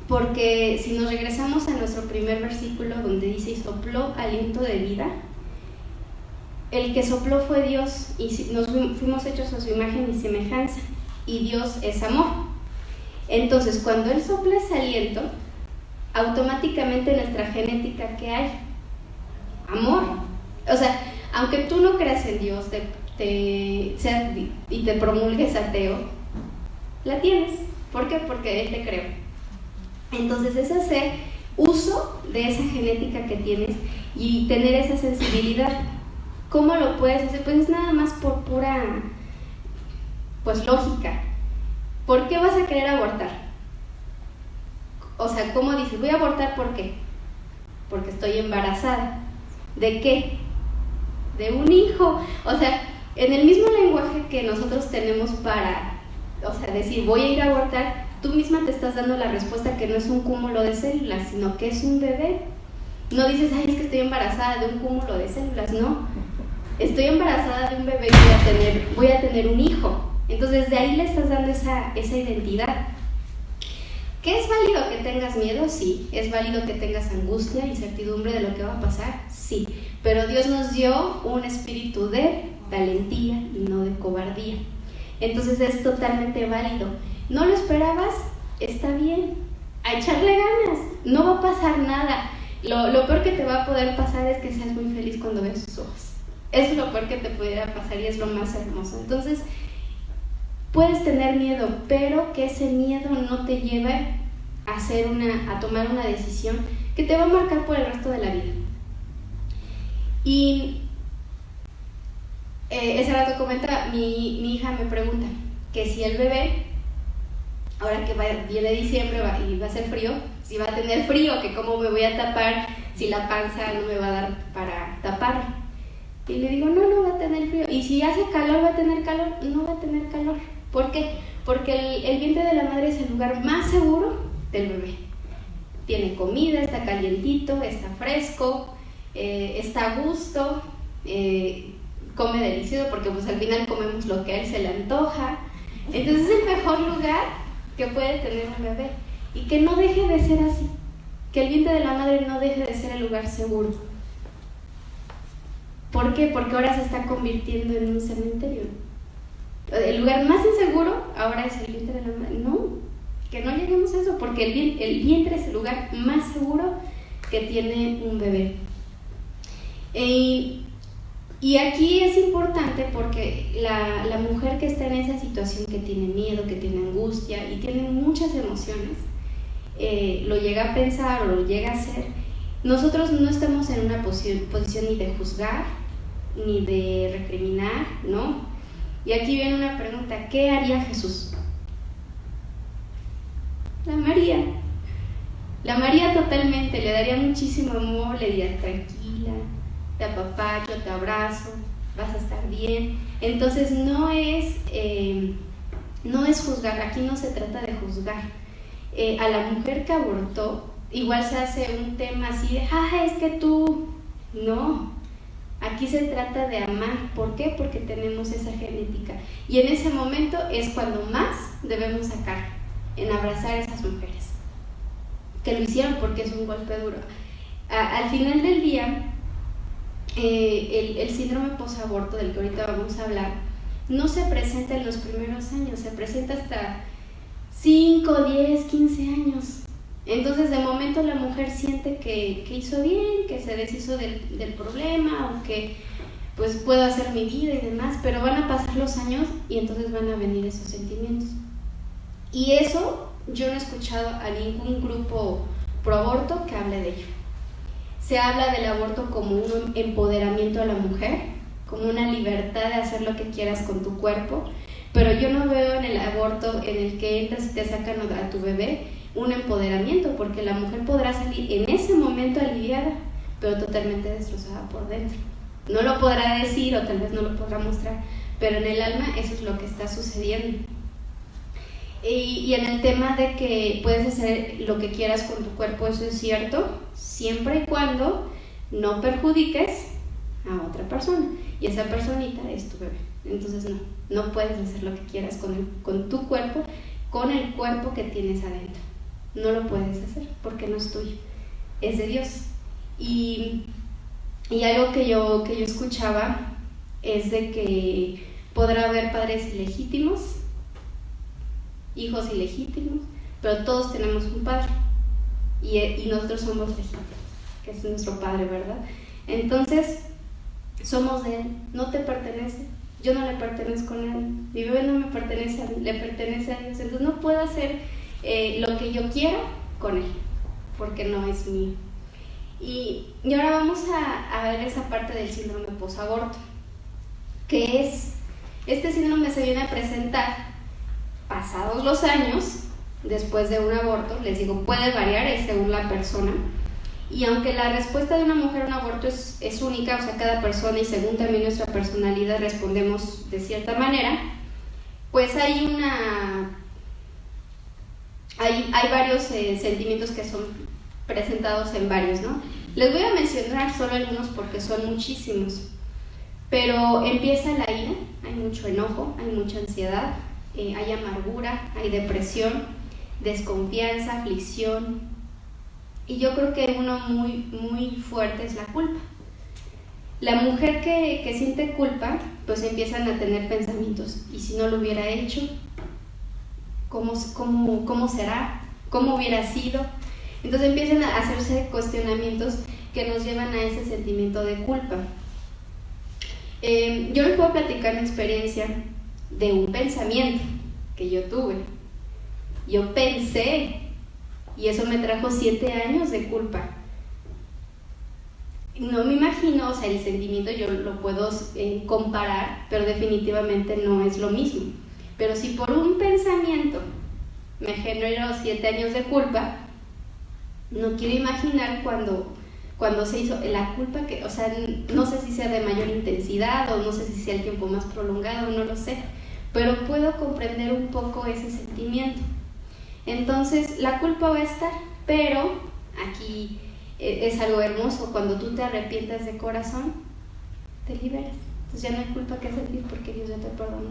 Porque si nos regresamos a nuestro primer versículo donde dice y sopló aliento de vida, el que sopló fue Dios y nos fuimos hechos a su imagen y semejanza, y Dios es amor. Entonces cuando Él sopla ese aliento, automáticamente en nuestra genética, ¿qué hay? Amor. O sea, aunque tú no creas en Dios y te promulgues ateo, la tienes. ¿Por qué? Porque Él te creó. Entonces es hacer uso de esa genética que tienes y tener esa sensibilidad. ¿Cómo lo puedes hacer? Pues es nada más por pura lógica. ¿Por qué vas a querer abortar? O sea, ¿cómo dices? Voy a abortar, ¿por qué? Porque estoy embarazada. ¿De qué? De un hijo. O sea, en el mismo lenguaje que nosotros tenemos para, decir voy a ir a abortar, tú misma te estás dando la respuesta que no es un cúmulo de células, sino que es un bebé. No dices, ay, es que estoy embarazada de un cúmulo de células, no. Estoy embarazada de un bebé y voy a tener un hijo. Entonces de ahí le estás dando esa identidad. ¿Que es válido que tengas miedo? Sí. ¿Es válido que tengas angustia, incertidumbre de lo que va a pasar? Sí. Pero Dios nos dio un espíritu de valentía y no de cobardía. Entonces es totalmente válido. ¿No lo esperabas? Está bien. A echarle ganas. No va a pasar nada. Lo peor que te va a poder pasar es que seas muy feliz cuando ves sus ojos. Eso es lo peor que te pudiera pasar y es lo más hermoso. Entonces, puedes tener miedo, pero que ese miedo no te lleve a tomar una decisión que te va a marcar por el resto de la vida. Y ese rato comenta, mi hija me pregunta que si el bebé, ahora que viene diciembre y va a ser frío, si va a tener frío, que cómo me voy a tapar si la panza no me va a dar para taparlo. Y le digo, no va a tener frío. Y si hace calor, ¿va a tener calor? No va a tener calor. ¿Por qué? Porque el vientre de la madre es el lugar más seguro del bebé. Tiene comida, está calientito, está fresco, está a gusto, come delicioso porque pues al final comemos lo que a él se le antoja. Entonces es el mejor lugar que puede tener un bebé. Y que no deje de ser así. Que el vientre de la madre no deje de ser el lugar seguro. ¿Por qué? Porque ahora se está convirtiendo en un cementerio. El lugar más inseguro ahora es el vientre de la madre. No, que no lleguemos a eso, porque el vientre es el lugar más seguro que tiene un bebé. Y Y aquí es importante porque la mujer que está en esa situación, que tiene miedo, que tiene angustia y tiene muchas emociones, lo llega a pensar o lo llega a hacer, nosotros no estamos en una posición ni de juzgar, ni de recriminar, ¿no? Y aquí viene una pregunta: ¿qué haría Jesús? La amaría. La amaría totalmente, le daría muchísimo amor, le diría: tranquila, te apapacho, te abrazo, vas a estar bien. Entonces no es juzgar, aquí no se trata de juzgar. A la mujer que abortó, igual se hace un tema así de: es que tú, no. Aquí se trata de amar. ¿Por qué? Porque tenemos esa genética. Y en ese momento es cuando más debemos sacar, en abrazar a esas mujeres que lo hicieron, porque es un golpe duro. Al final del día, el síndrome posaborto, del que ahorita vamos a hablar, no se presenta en los primeros años, se presenta hasta 5, 10, 15 años. Entonces, de momento la mujer siente que hizo bien, que se deshizo del problema, o que pues puedo hacer mi vida y demás, pero van a pasar los años y entonces van a venir esos sentimientos. Y eso yo no he escuchado a ningún grupo pro aborto que hable de ello. Se habla del aborto como un empoderamiento a la mujer, como una libertad de hacer lo que quieras con tu cuerpo, pero yo no veo en el aborto en el que entras y te sacan a tu bebé un empoderamiento, porque la mujer podrá salir en ese momento aliviada, pero totalmente destrozada por dentro. No lo podrá decir o tal vez no lo podrá mostrar, pero en el alma eso es lo que está sucediendo. Y en el tema de que puedes hacer lo que quieras con tu cuerpo, eso es cierto, siempre y cuando no perjudiques a otra persona, y esa personita es tu bebé. Entonces no puedes hacer lo que quieras con tu cuerpo, con el cuerpo que tienes adentro. No lo puedes hacer porque no es tuyo, es de Dios. Y algo que yo escuchaba es de que podrá haber padres ilegítimos, hijos ilegítimos, pero todos tenemos un padre y nosotros somos legítimos, que es nuestro padre, ¿verdad? Entonces somos de él, no te pertenece, yo no le pertenezco a él, mi bebé no me pertenece a mí, le pertenece a Dios. Entonces no puedo hacer lo que yo quiera con él, porque no es mío. Y ahora vamos a ver esa parte del síndrome posaborto, que es, este síndrome se viene a presentar pasados los años después de un aborto. Les digo, puede variar según la persona, y aunque la respuesta de una mujer a un aborto es única, o sea, cada persona, y según también nuestra personalidad respondemos de cierta manera, pues hay varios sentimientos que son presentados en varios, ¿no? Les voy a mencionar solo algunos porque son muchísimos, pero empieza la ira, hay mucho enojo, hay mucha ansiedad, hay amargura, hay depresión, desconfianza, aflicción, y yo creo que uno muy, muy fuerte es la culpa. La mujer que siente culpa, pues empiezan a tener pensamientos: ¿y si no lo hubiera hecho? ¿Cómo será? ¿Cómo hubiera sido? Entonces empiezan a hacerse cuestionamientos que nos llevan a ese sentimiento de culpa. Yo les puedo platicar una experiencia de un pensamiento que yo tuve. Yo pensé, y eso me trajo 7 años de culpa. No me imagino, o sea, el sentimiento yo lo puedo comparar, pero definitivamente no es lo mismo. Pero si por un pensamiento me generó 7 años de culpa, no quiero imaginar cuando se hizo la culpa, que, o sea, no sé si sea de mayor intensidad o no sé si sea el tiempo más prolongado, no lo sé, pero puedo comprender un poco ese sentimiento. Entonces la culpa va a estar, pero aquí es algo hermoso: cuando tú te arrepientas de corazón, te liberas. Entonces ya no hay culpa que sentir porque Dios ya te perdonó.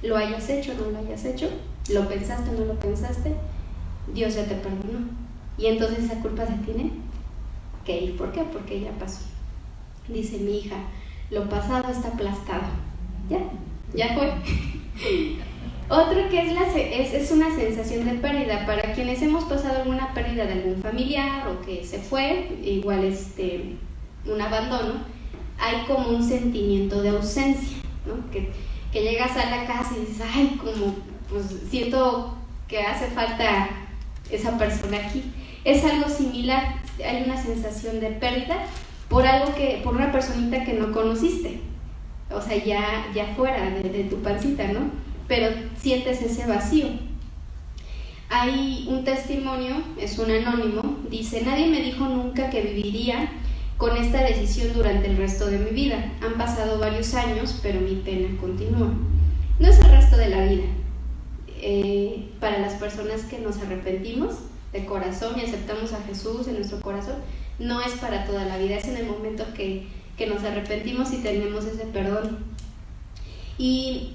Lo hayas hecho o no lo hayas hecho, lo pensaste o no lo pensaste, Dios ya te perdonó. Y entonces esa culpa se tiene que ir. ¿Por qué? Porque ya pasó. Dice mi hija, lo pasado está aplastado. Ya fue. Otro que es una sensación de pérdida. Para quienes hemos pasado alguna pérdida de algún familiar o que se fue, igual un abandono, hay como un sentimiento de ausencia, ¿no? Que llegas a la casa y dices, ay, como pues siento que hace falta esa persona aquí. Es algo similar, hay una sensación de pérdida por una personita que no conociste, o sea, ya fuera de tu pancita, ¿no? Pero sientes ese vacío. Hay un testimonio, es un anónimo, dice: nadie me dijo nunca que viviría con esta decisión durante el resto de mi vida. Han pasado varios años, pero mi pena continúa. No es el resto de la vida. Para las personas que nos arrepentimos de corazón y aceptamos a Jesús en nuestro corazón, no es para toda la vida, es en el momento que nos arrepentimos y tenemos ese perdón. Y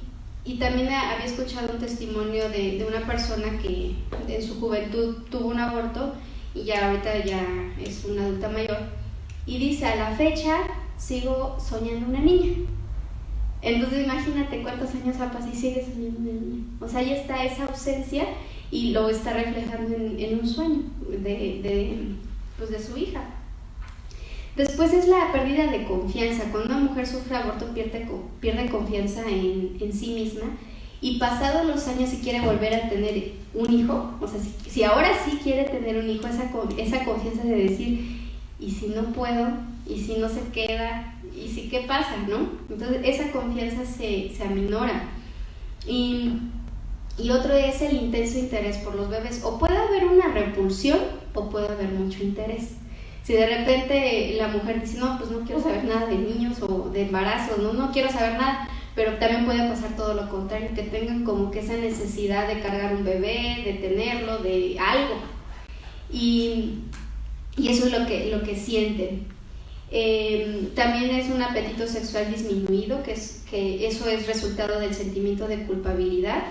también había escuchado un testimonio de una persona que en su juventud tuvo un aborto y ya ahorita ya es una adulta mayor, y dice: a la fecha sigo soñando una niña. Entonces imagínate cuántos años ha pasado y sigue soñando una niña. O sea, ahí está esa ausencia y lo está reflejando en un sueño de su hija. Después es la pérdida de confianza. Cuando una mujer sufre aborto pierde confianza en sí misma, y pasados los años, si quiere volver a tener un hijo, o sea, si ahora sí quiere tener un hijo, esa confianza de decir: ¿y si no puedo? ¿Y si no se queda? ¿Y si qué pasa? ¿No? Entonces esa confianza se aminora. Y otro es el intenso interés por los bebés. O puede haber una repulsión o puede haber mucho interés. Si de repente la mujer dice: no, pues no quiero saber nada de niños o de embarazo, no quiero saber nada, pero también puede pasar todo lo contrario, que tengan como que esa necesidad de cargar un bebé, de tenerlo, de algo. Y eso es lo que sienten. También es un apetito sexual disminuido, que eso es resultado del sentimiento de culpabilidad.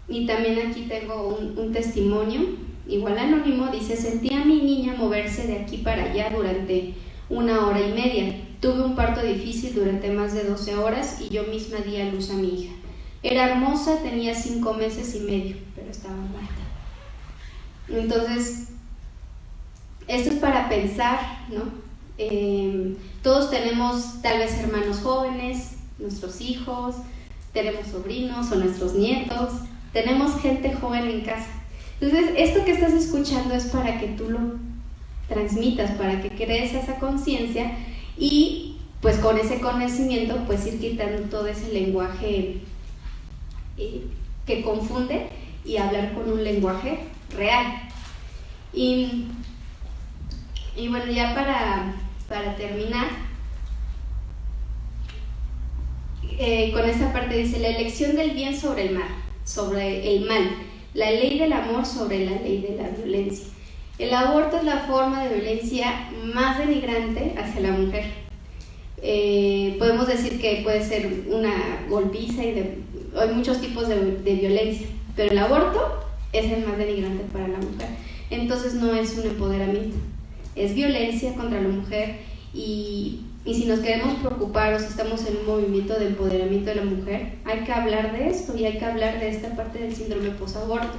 Y también aquí tengo un testimonio, igual anónimo, dice: sentí a mi niña moverse de aquí para allá durante 1 hora y media. Tuve un parto difícil durante más de 12 horas y yo misma di a luz a mi hija. Era hermosa, tenía 5 meses y medio, pero estaba muerta. Entonces, esto es para pensar, ¿no? Todos tenemos tal vez hermanos jóvenes, nuestros hijos, tenemos sobrinos o nuestros nietos, tenemos gente joven en casa. Entonces, esto que estás escuchando es para que tú lo transmitas, para que crees esa conciencia y pues con ese conocimiento pues ir quitando todo ese lenguaje que confunde y hablar con un lenguaje real. Y bueno, ya para terminar, con esta parte dice: la elección del bien sobre el mal, la ley del amor sobre la ley de la violencia. El aborto es la forma de violencia más denigrante hacia la mujer. Podemos decir que puede ser una golpiza hay muchos tipos de violencia, pero el aborto es el más denigrante para la mujer. Entonces no es un empoderamiento, es violencia contra la mujer. Y si nos queremos preocupar o si estamos en un movimiento de empoderamiento de la mujer, hay que hablar de esto y hay que hablar de esta parte del síndrome posaborto.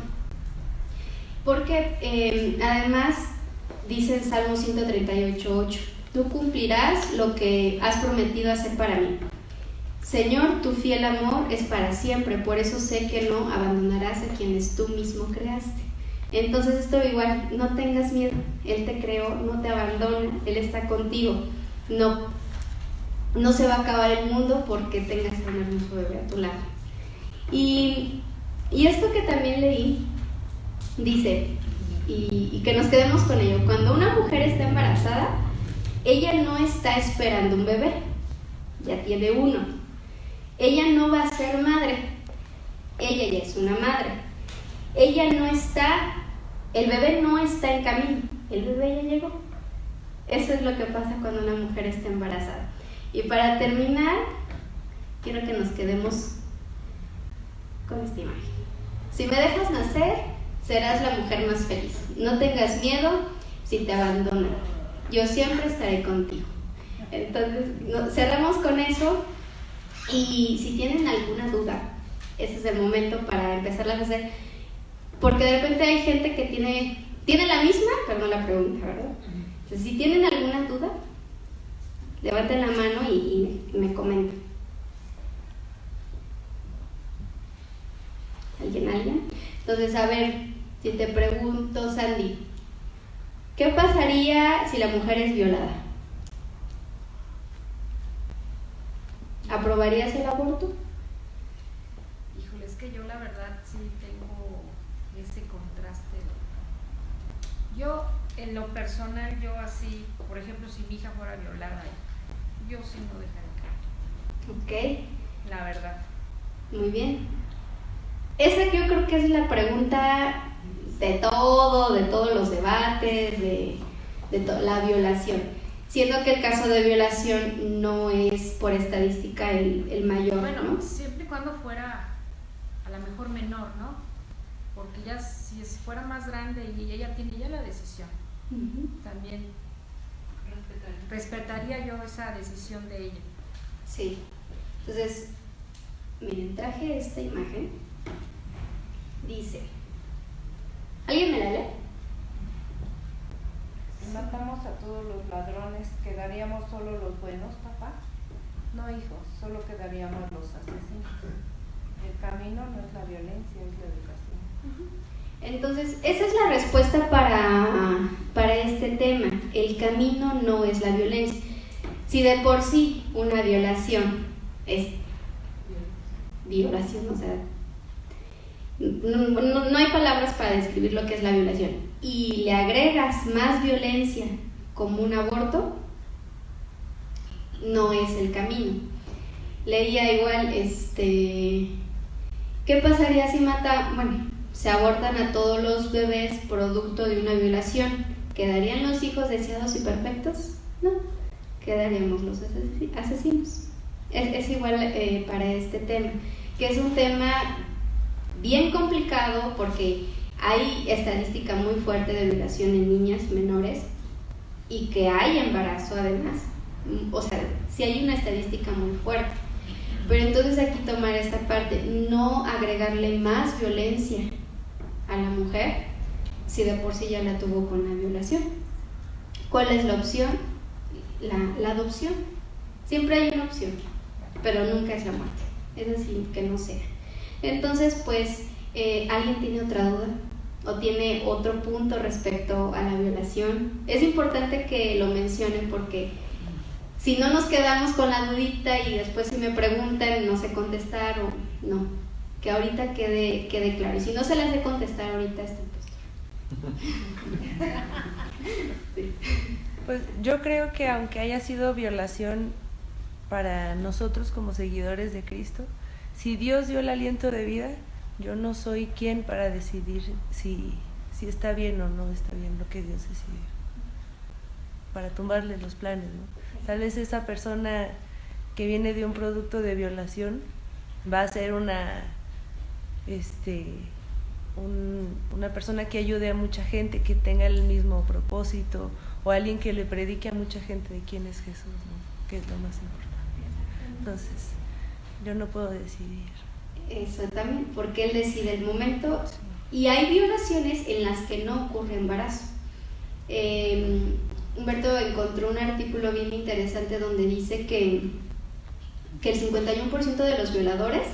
Porque además dice en Salmo 138:8: tú cumplirás lo que has prometido hacer para mí. Señor, tu fiel amor es para siempre, por eso sé que no abandonarás a quienes tú mismo creaste. Entonces esto igual, no tengas miedo, Él te creó, no te abandona, Él está contigo. No se va a acabar el mundo porque tengas a un hermoso bebé a tu lado. Y esto que también leí, dice, y que nos quedemos con ello: cuando una mujer está embarazada, ella no está esperando un bebé, ya tiene uno. Ella no va a ser madre, ella ya es una madre. Ella no está, el bebé no está en camino, el bebé ya llegó. Eso es lo que pasa cuando una mujer está embarazada. Y para terminar, quiero que nos quedemos con esta imagen. Si me dejas nacer, serás la mujer más feliz. No tengas miedo si te abandonan. Yo siempre estaré contigo. Entonces, cerramos con eso. Y si tienen alguna duda, este es el momento para empezarla a hacer. Porque de repente hay gente que tiene la misma, pero no la pregunta, ¿verdad? Entonces, si tienen alguna duda, Levanten la mano y me comentan. ¿Alguien? Entonces, a ver, si te pregunto, Sandy, ¿qué pasaría si la mujer es violada? ¿Aprobarías el aborto? Híjole, es que yo la verdad sí tengo ese contraste. Yo, en lo personal, yo así, por ejemplo, si mi hija fuera violada, yo sí no dejaría. Ok. La verdad. Muy bien. Esa yo creo que es la pregunta de todos los debates, de la violación. Siendo que el caso de violación no es por estadística el mayor, bueno, ¿no? Siempre y cuando fuera a lo mejor menor, ¿no? Porque ya si fuera más grande y ella tiene ya la decisión, también respetaría yo esa decisión de ella. Sí. Entonces, miren, traje esta imagen. Dice, ¿alguien me la lee? Si matamos a todos los ladrones, ¿quedaríamos solo los buenos, papá? No, hijos, solo quedaríamos los asesinos. El camino no es la violencia, es la educación. Entonces, esa es la respuesta para este tema. El camino no es la violencia. Si de por sí una violación es violación, o sea, no hay palabras para describir lo que es la violación, y le agregas más violencia como un aborto, no es el camino. Leía igual, ¿qué pasaría si se abortan a todos los bebés producto de una violación? ¿Quedarían los hijos deseados y perfectos? No, quedaríamos los asesinos. Es igual para este tema, que es un tema bien complicado porque hay estadística muy fuerte de violación en niñas menores y que hay embarazo además. O sea, sí hay una estadística muy fuerte. Pero entonces aquí tomar esta parte, no agregarle más violencia a la mujer si de por sí ya la tuvo con la violación. ¿Cuál es la opción? La adopción. Siempre hay una opción, pero nunca es la muerte. Es decir, que no sea. Entonces, pues, ¿alguien tiene otra duda? ¿O tiene otro punto respecto a la violación? Es importante que lo mencionen porque si no nos quedamos con la dudita y después si me preguntan no sé contestar o no, que ahorita quede claro. Y si no se las sé contestar ahorita, Sí. Pues yo creo que aunque haya sido violación para nosotros como seguidores de Cristo, si Dios dio el aliento de vida, yo no soy quien para decidir si está bien o no está bien lo que Dios decidió, para tumbarle los planes, ¿no? Tal vez esa persona que viene de un producto de violación va a ser una persona que ayude a mucha gente, que tenga el mismo propósito, o alguien que le predique a mucha gente de quién es Jesús, ¿no? Que es lo más importante. Entonces, yo no puedo decidir. Eso también, porque Él decide el momento. Y hay violaciones en las que no ocurre embarazo. Humberto encontró un artículo bien interesante donde dice que el 51% de los violadores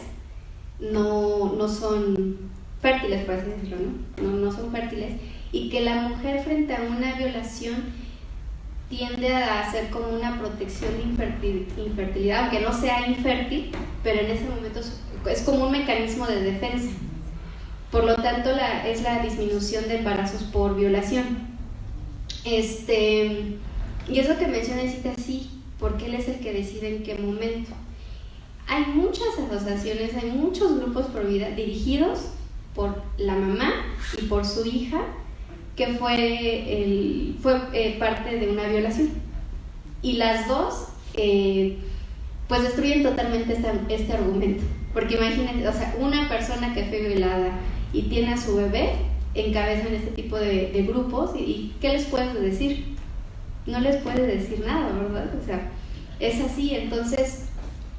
no son fértiles, por así decirlo, no son fértiles, y que la mujer frente a una violación tiende a hacer como una protección de infertilidad, aunque no sea infértil, pero en ese momento es como un mecanismo de defensa. Por lo tanto, es la disminución de embarazos por violación. Y eso que menciona Cita, sí, porque él es el que decide en qué momento. Hay muchas asociaciones, hay muchos grupos pro vida dirigidos por la mamá y por su hija, que fue parte de una violación. Y las dos, pues destruyen totalmente este argumento. Porque imagínate, o sea, una persona que fue violada y tiene a su bebé, encabezan este tipo de grupos, y ¿qué les puedes decir? No les puedes decir nada, ¿verdad? O sea, es así. Entonces,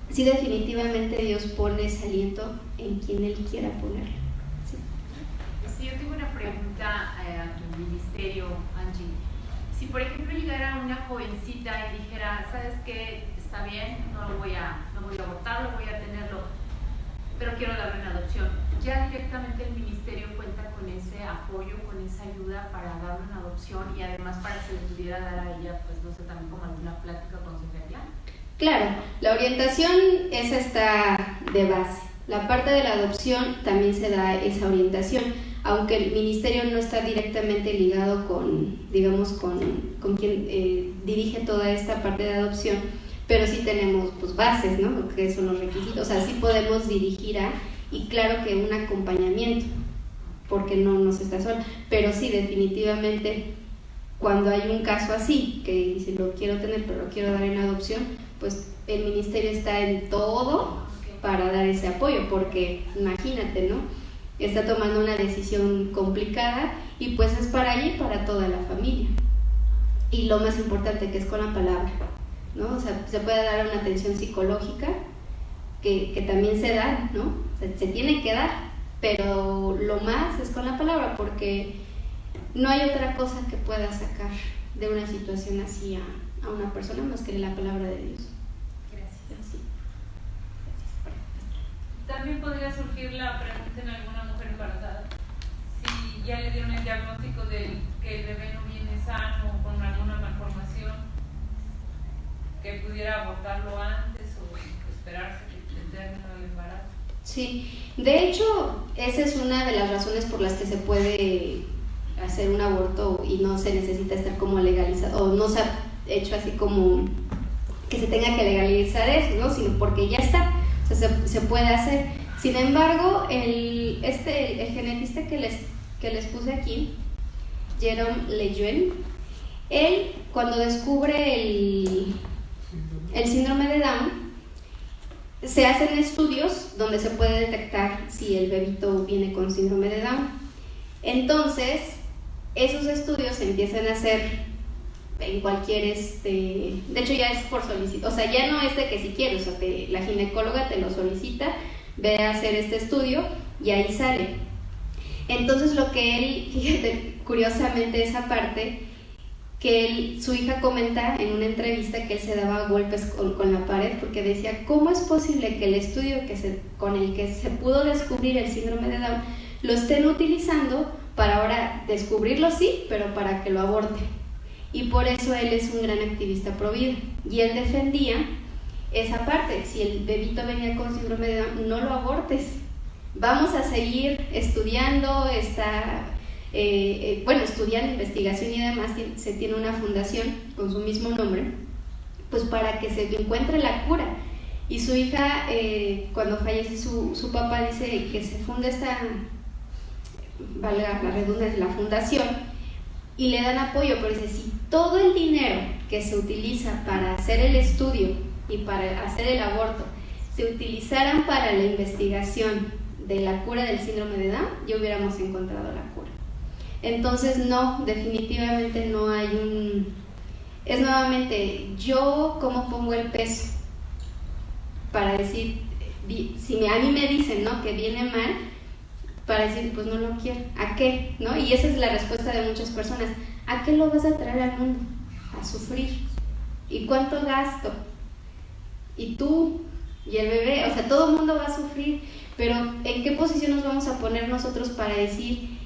sí, definitivamente Dios pone ese aliento en quien Él quiera ponerlo. Sí, yo tengo una pregunta a tu ministerio, Angie. Si si por ejemplo llegara una jovencita y dijera, ¿sabes qué? Está bien, no voy a abortarlo, voy a tenerlo, pero quiero darle una adopción. Ya directamente el ministerio cuenta con ese apoyo, con esa ayuda para darle una adopción y además para que se le pudiera dar a ella, pues no sé, también como alguna plática consejería. Claro, la orientación esa está de base. La parte de la adopción también se da esa orientación, aunque el ministerio no está directamente ligado con, digamos, con quien dirige toda esta parte de adopción, pero sí tenemos pues bases, ¿no? Que son los requisitos, o sea, sí podemos dirigir y claro que un acompañamiento, porque no se está sola, pero sí definitivamente cuando hay un caso así, que dice lo quiero tener pero lo quiero dar en adopción, pues el ministerio está en todo para dar ese apoyo, porque imagínate, ¿no? Está tomando una decisión complicada y pues es para ella y para toda la familia. Y lo más importante que es con la palabra, ¿no? O sea, se puede dar una atención psicológica que también se da, ¿no? O sea, se tiene que dar, pero lo más es con la palabra, porque no hay otra cosa que pueda sacar de una situación así a una persona más que la palabra de Dios. Gracias. Sí. También podría surgir la pregunta en alguna mujer embarazada, si ya le dieron el diagnóstico de que el bebé no viene sano o con alguna malformación, que pudiera abortarlo antes o esperarse que el término del embarazo. Sí, de hecho, esa es una de las razones por las que se puede hacer un aborto y no se necesita estar como legalizado, o no se ha hecho así como que se tenga que legalizar eso, ¿no? Sino porque ya está, o sea, se puede hacer. Sin embargo, el genetista que les puse aquí, Jerome Lejeune, él cuando descubre el síndrome de Down, se hacen estudios donde se puede detectar si el bebito viene con síndrome de Down. Entonces, esos estudios se empiezan a hacer en cualquier, de hecho ya es por solicitud, o sea, ya no es de que si quieres, o sea, la ginecóloga te lo solicita, ve a hacer este estudio y ahí sale. Entonces lo que él, fíjate, curiosamente esa parte, que su hija comenta en una entrevista que él se daba golpes con la pared porque decía, ¿cómo es posible que el estudio con el que se pudo descubrir el síndrome de Down lo estén utilizando para ahora descubrirlo sí, pero para que lo aborte? Y por eso él es un gran activista pro vida y él defendía esa parte, si el bebito venía con síndrome de Down, no lo abortes, vamos a seguir estudiando, estudiando investigación y además se tiene una fundación con su mismo nombre, pues para que se encuentre la cura. Y su hija, cuando fallece su papá, dice que se funda esta, valga la redundancia, la fundación, y le dan apoyo, pero dice, si todo el dinero que se utiliza para hacer el estudio y para hacer el aborto se utilizaran para la investigación de la cura del síndrome de Down, ya hubiéramos encontrado la cura. Entonces no, definitivamente no hay es nuevamente yo cómo pongo el peso para decir, si a mí me dicen, ¿no?, que viene mal, para decir, pues no lo quiero, ¿a qué? ¿No? Y esa es la respuesta de muchas personas, ¿a qué lo vas a traer al mundo? A sufrir. ¿Y cuánto gasto? Y tú, y el bebé, o sea, todo el mundo va a sufrir, pero ¿en qué posición nos vamos a poner nosotros para decir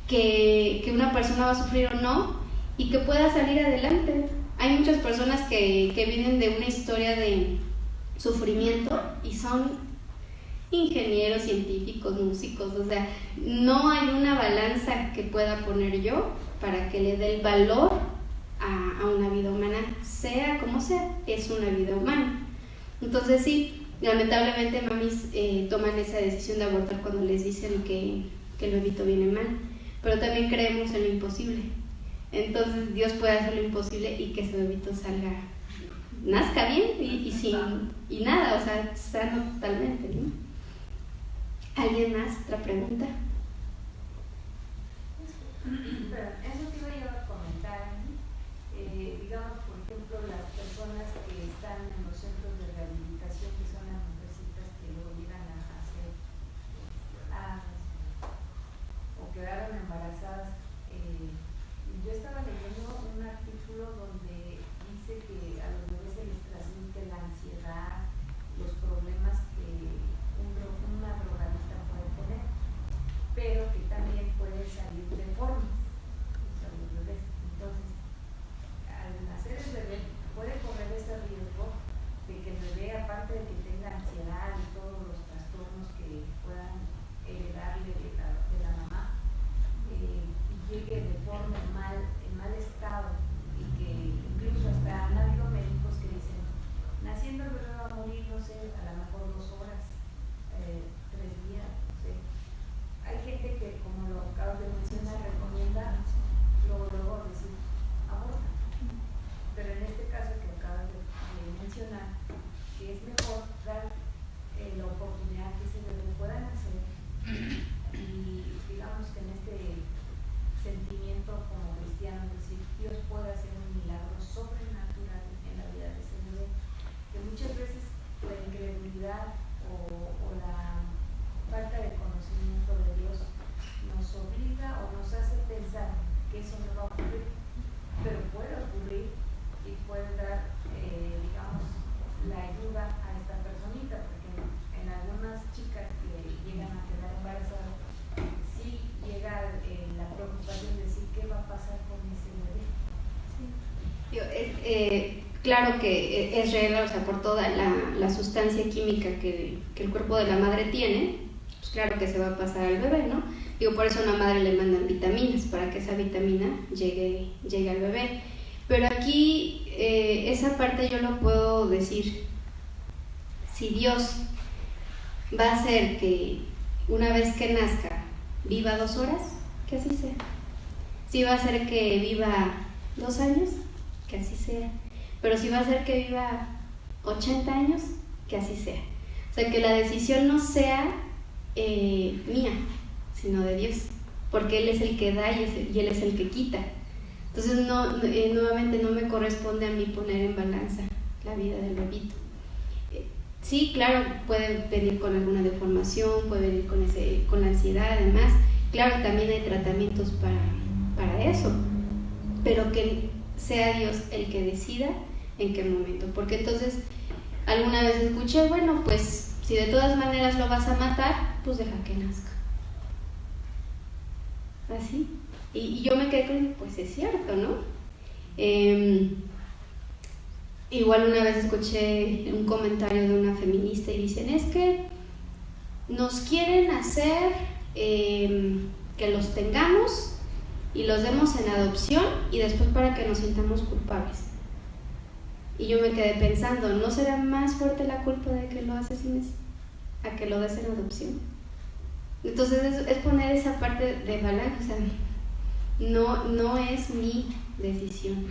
que una persona va a sufrir o no y que pueda salir adelante? Hay muchas personas que vienen de una historia de sufrimiento y son ingenieros, científicos, músicos, o sea, no hay una balanza que pueda poner yo para que le dé el valor a una vida humana, sea como sea, es una vida humana. Entonces sí, lamentablemente mamis toman esa decisión de abortar cuando les dicen que el bebito viene mal, pero también creemos en lo imposible. Entonces Dios puede hacer lo imposible y que ese bebito nazca bien y nada, o sea, sano totalmente, ¿no? ¿Alguien más? ¿Otra pregunta? Eso que iba yo a comentar, digamos, por ejemplo, las personas que están en los centros de rehabilitación, que son las mujercitas que luego llegan a hacer o quedaron embarazadas. Yo estaba leyendo un artículo mejor dar la oportunidad que ese bebé pueda nacer y digamos que en este sentimiento como cristiano, decir, Dios puede hacer un milagro sobrenatural en la vida de ese bebé, que muchas veces la incredulidad o la falta de conocimiento de Dios nos obliga o nos hace pensar que eso no va a ocurrir, pero puede ocurrir y puede dar, digamos, la ayuda a esta personita, porque en algunas chicas que llegan a quedar embarazadas, sí llega la preocupación de decir qué va a pasar con ese bebé. Sí. Claro que es real, o sea, por toda la sustancia química que el cuerpo de la madre tiene, pues claro que se va a pasar al bebé, ¿no? Digo, por eso a una madre le mandan vitaminas, para que esa vitamina llegue al bebé. Pero aquí, esa parte yo lo puedo decir. Si Dios va a hacer que una vez que nazca viva 2 horas, que así sea. Si va a hacer que viva 2 años, que así sea. Pero si va a hacer que viva 80 años, que así sea. O sea, que la decisión no sea mía, sino de Dios, porque Él es el que da y Él es el que quita. Entonces, nuevamente no me corresponde a mí poner en balanza la vida del bebito. Sí, claro, puede venir con alguna deformación, puede venir con la ansiedad, además. Claro, también hay tratamientos para eso, pero que sea Dios el que decida en qué momento. Porque entonces, alguna vez escuché, bueno, pues si de todas maneras lo vas a matar, pues deja que nazca. Así. Y yo me quedé con, pues es cierto, ¿no? Igual una vez escuché un comentario de una feminista y dicen, es que nos quieren hacer que los tengamos y los demos en adopción y después para que nos sintamos culpables. Y yo me quedé pensando, ¿no será más fuerte la culpa de que lo asesines a que lo des en adopción? Entonces es poner esa parte de balance, o sea, no es mi decisión.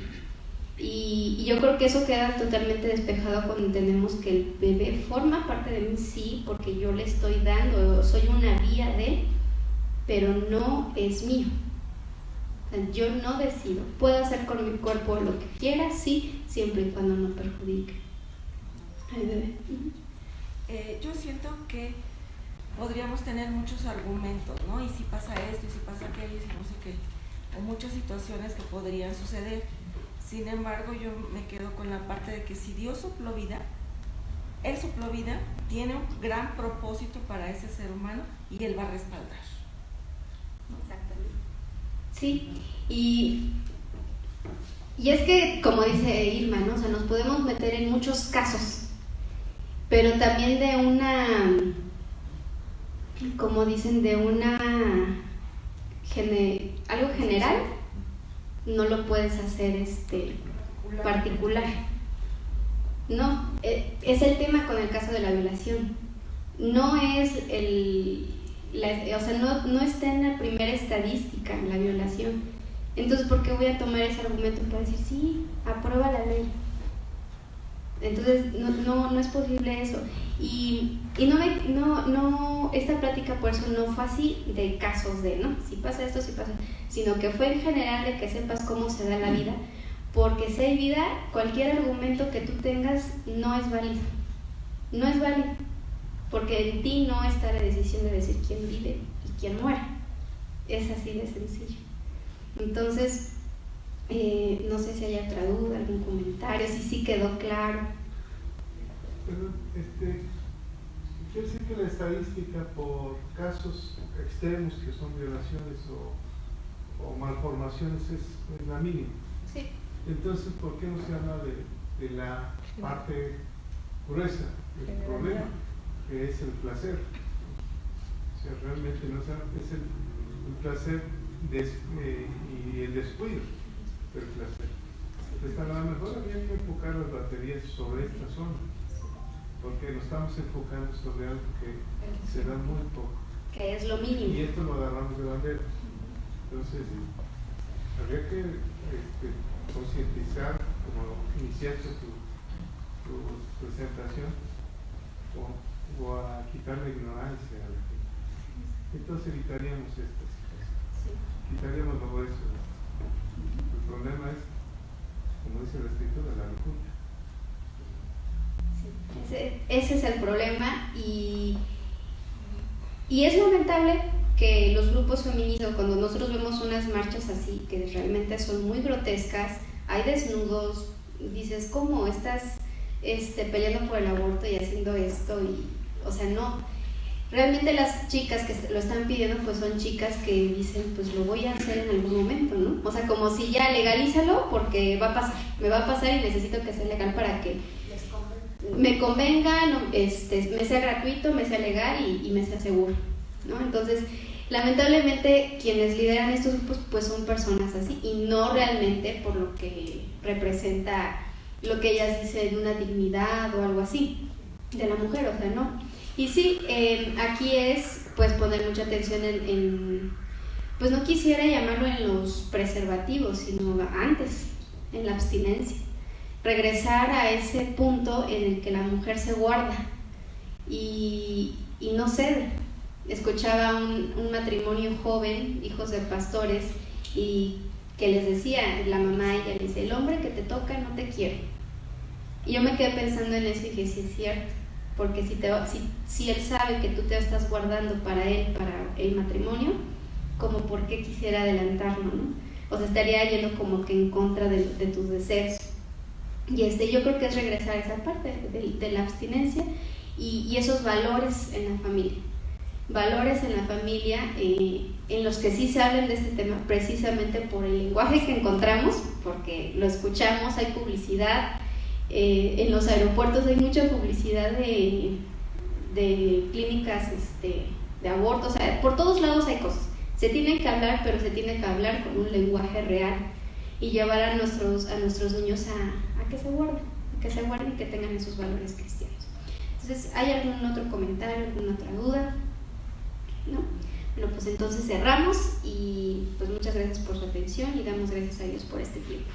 Y yo creo que eso queda totalmente despejado cuando entendemos que el bebé forma parte de mí, sí, porque yo le estoy dando, soy una guía de, pero no es mío. O sea, yo no decido. Puedo hacer con mi cuerpo lo que quiera, sí, siempre y cuando no perjudique al bebé. Yo siento que podríamos tener muchos argumentos, ¿no? Y si pasa esto, y si pasa aquello, y si no sé qué, o muchas situaciones que podrían suceder. Sin embargo, yo me quedo con la parte de que si Dios sopló vida, Él sopló vida, tiene un gran propósito para ese ser humano y Él va a respaldar. Exactamente. Sí, y es que, como dice Irma, ¿no? O sea, nos podemos meter en muchos casos, pero también de una, como dicen, de una algo general, no lo puedes hacer particular. No, es el tema con el caso de la violación. No es o sea, no está en la primera estadística la violación. Entonces, ¿por qué voy a tomar ese argumento para decir, sí, aprueba la ley? Entonces, no es posible eso. Y no, esta plática por eso no fue así de casos de, ¿no? Si pasa esto, si pasa, sino que fue en general de que sepas cómo se da la vida, porque si hay vida, cualquier argumento que tú tengas no es válido. No es válido, porque en ti no está la decisión de decir quién vive y quién muere. Es así de sencillo. Entonces, no sé si hay otra duda, algún comentario, si sí quedó claro. Pero, quiere decir que la estadística por casos extremos que son violaciones o malformaciones es la mínima. Sí. Entonces, ¿por qué no se habla de la parte gruesa del problema, que es el placer? O sea, realmente no es el placer y el descuido del placer. Entonces, a lo mejor habría que enfocar las baterías sobre esta zona, porque nos estamos enfocando sobre algo que se da muy poco. Que es lo mínimo. Y esto lo agarramos de bandera. Entonces, habría que concientizar, como iniciaste tu presentación, o a quitar la ignorancia a la gente. Entonces evitaríamos estas cosas, quitaríamos todo eso. El problema es, como dice la escritura, la lujuria. Ese es el problema y es lamentable que los grupos feministas, cuando nosotros vemos unas marchas así, que realmente son muy grotescas, hay desnudos, dices, ¿cómo estás peleando por el aborto y haciendo esto? O sea, no. Realmente las chicas que lo están pidiendo, pues son chicas que dicen, pues lo voy a hacer en algún momento, ¿no? O sea, como si ya legalízalo porque va a pasar, me va a pasar y necesito que sea legal para que me convenga, no, me sea gratuito, me sea legal y me sea seguro, ¿no? Entonces, lamentablemente quienes lideran estos grupos pues son personas así y no realmente por lo que representa lo que ellas dicen, una dignidad o algo así de la mujer, o sea, no. Y sí, aquí es pues poner mucha atención en pues no quisiera llamarlo en los preservativos, sino antes, en la abstinencia. Regresar a ese punto en el que la mujer se guarda y no cede. Escuchaba un matrimonio joven, hijos de pastores, y que les decía, la mamá, ella le dice, el hombre que te toca no te quiere. Y yo me quedé pensando en eso y dije, sí es cierto, porque si él sabe que tú te estás guardando para él, para el matrimonio, como por qué quisiera adelantarlo, ¿no? O sea, estaría yendo como que en contra de tus deseos. Y yo creo que es regresar a esa parte de la abstinencia y esos valores en la familia. Valores en la familia en los que sí se hablen de este tema precisamente por el lenguaje que encontramos, porque lo escuchamos, hay publicidad, en los aeropuertos hay mucha publicidad de clínicas de aborto, o sea, por todos lados hay cosas. Se tiene que hablar, pero se tiene que hablar con un lenguaje real y llevar a nuestros niños a que se guarden y que tengan esos valores cristianos. Entonces, ¿hay algún otro comentario, alguna otra duda? ¿No? Bueno, pues entonces cerramos y pues muchas gracias por su atención y damos gracias a Dios por este tiempo.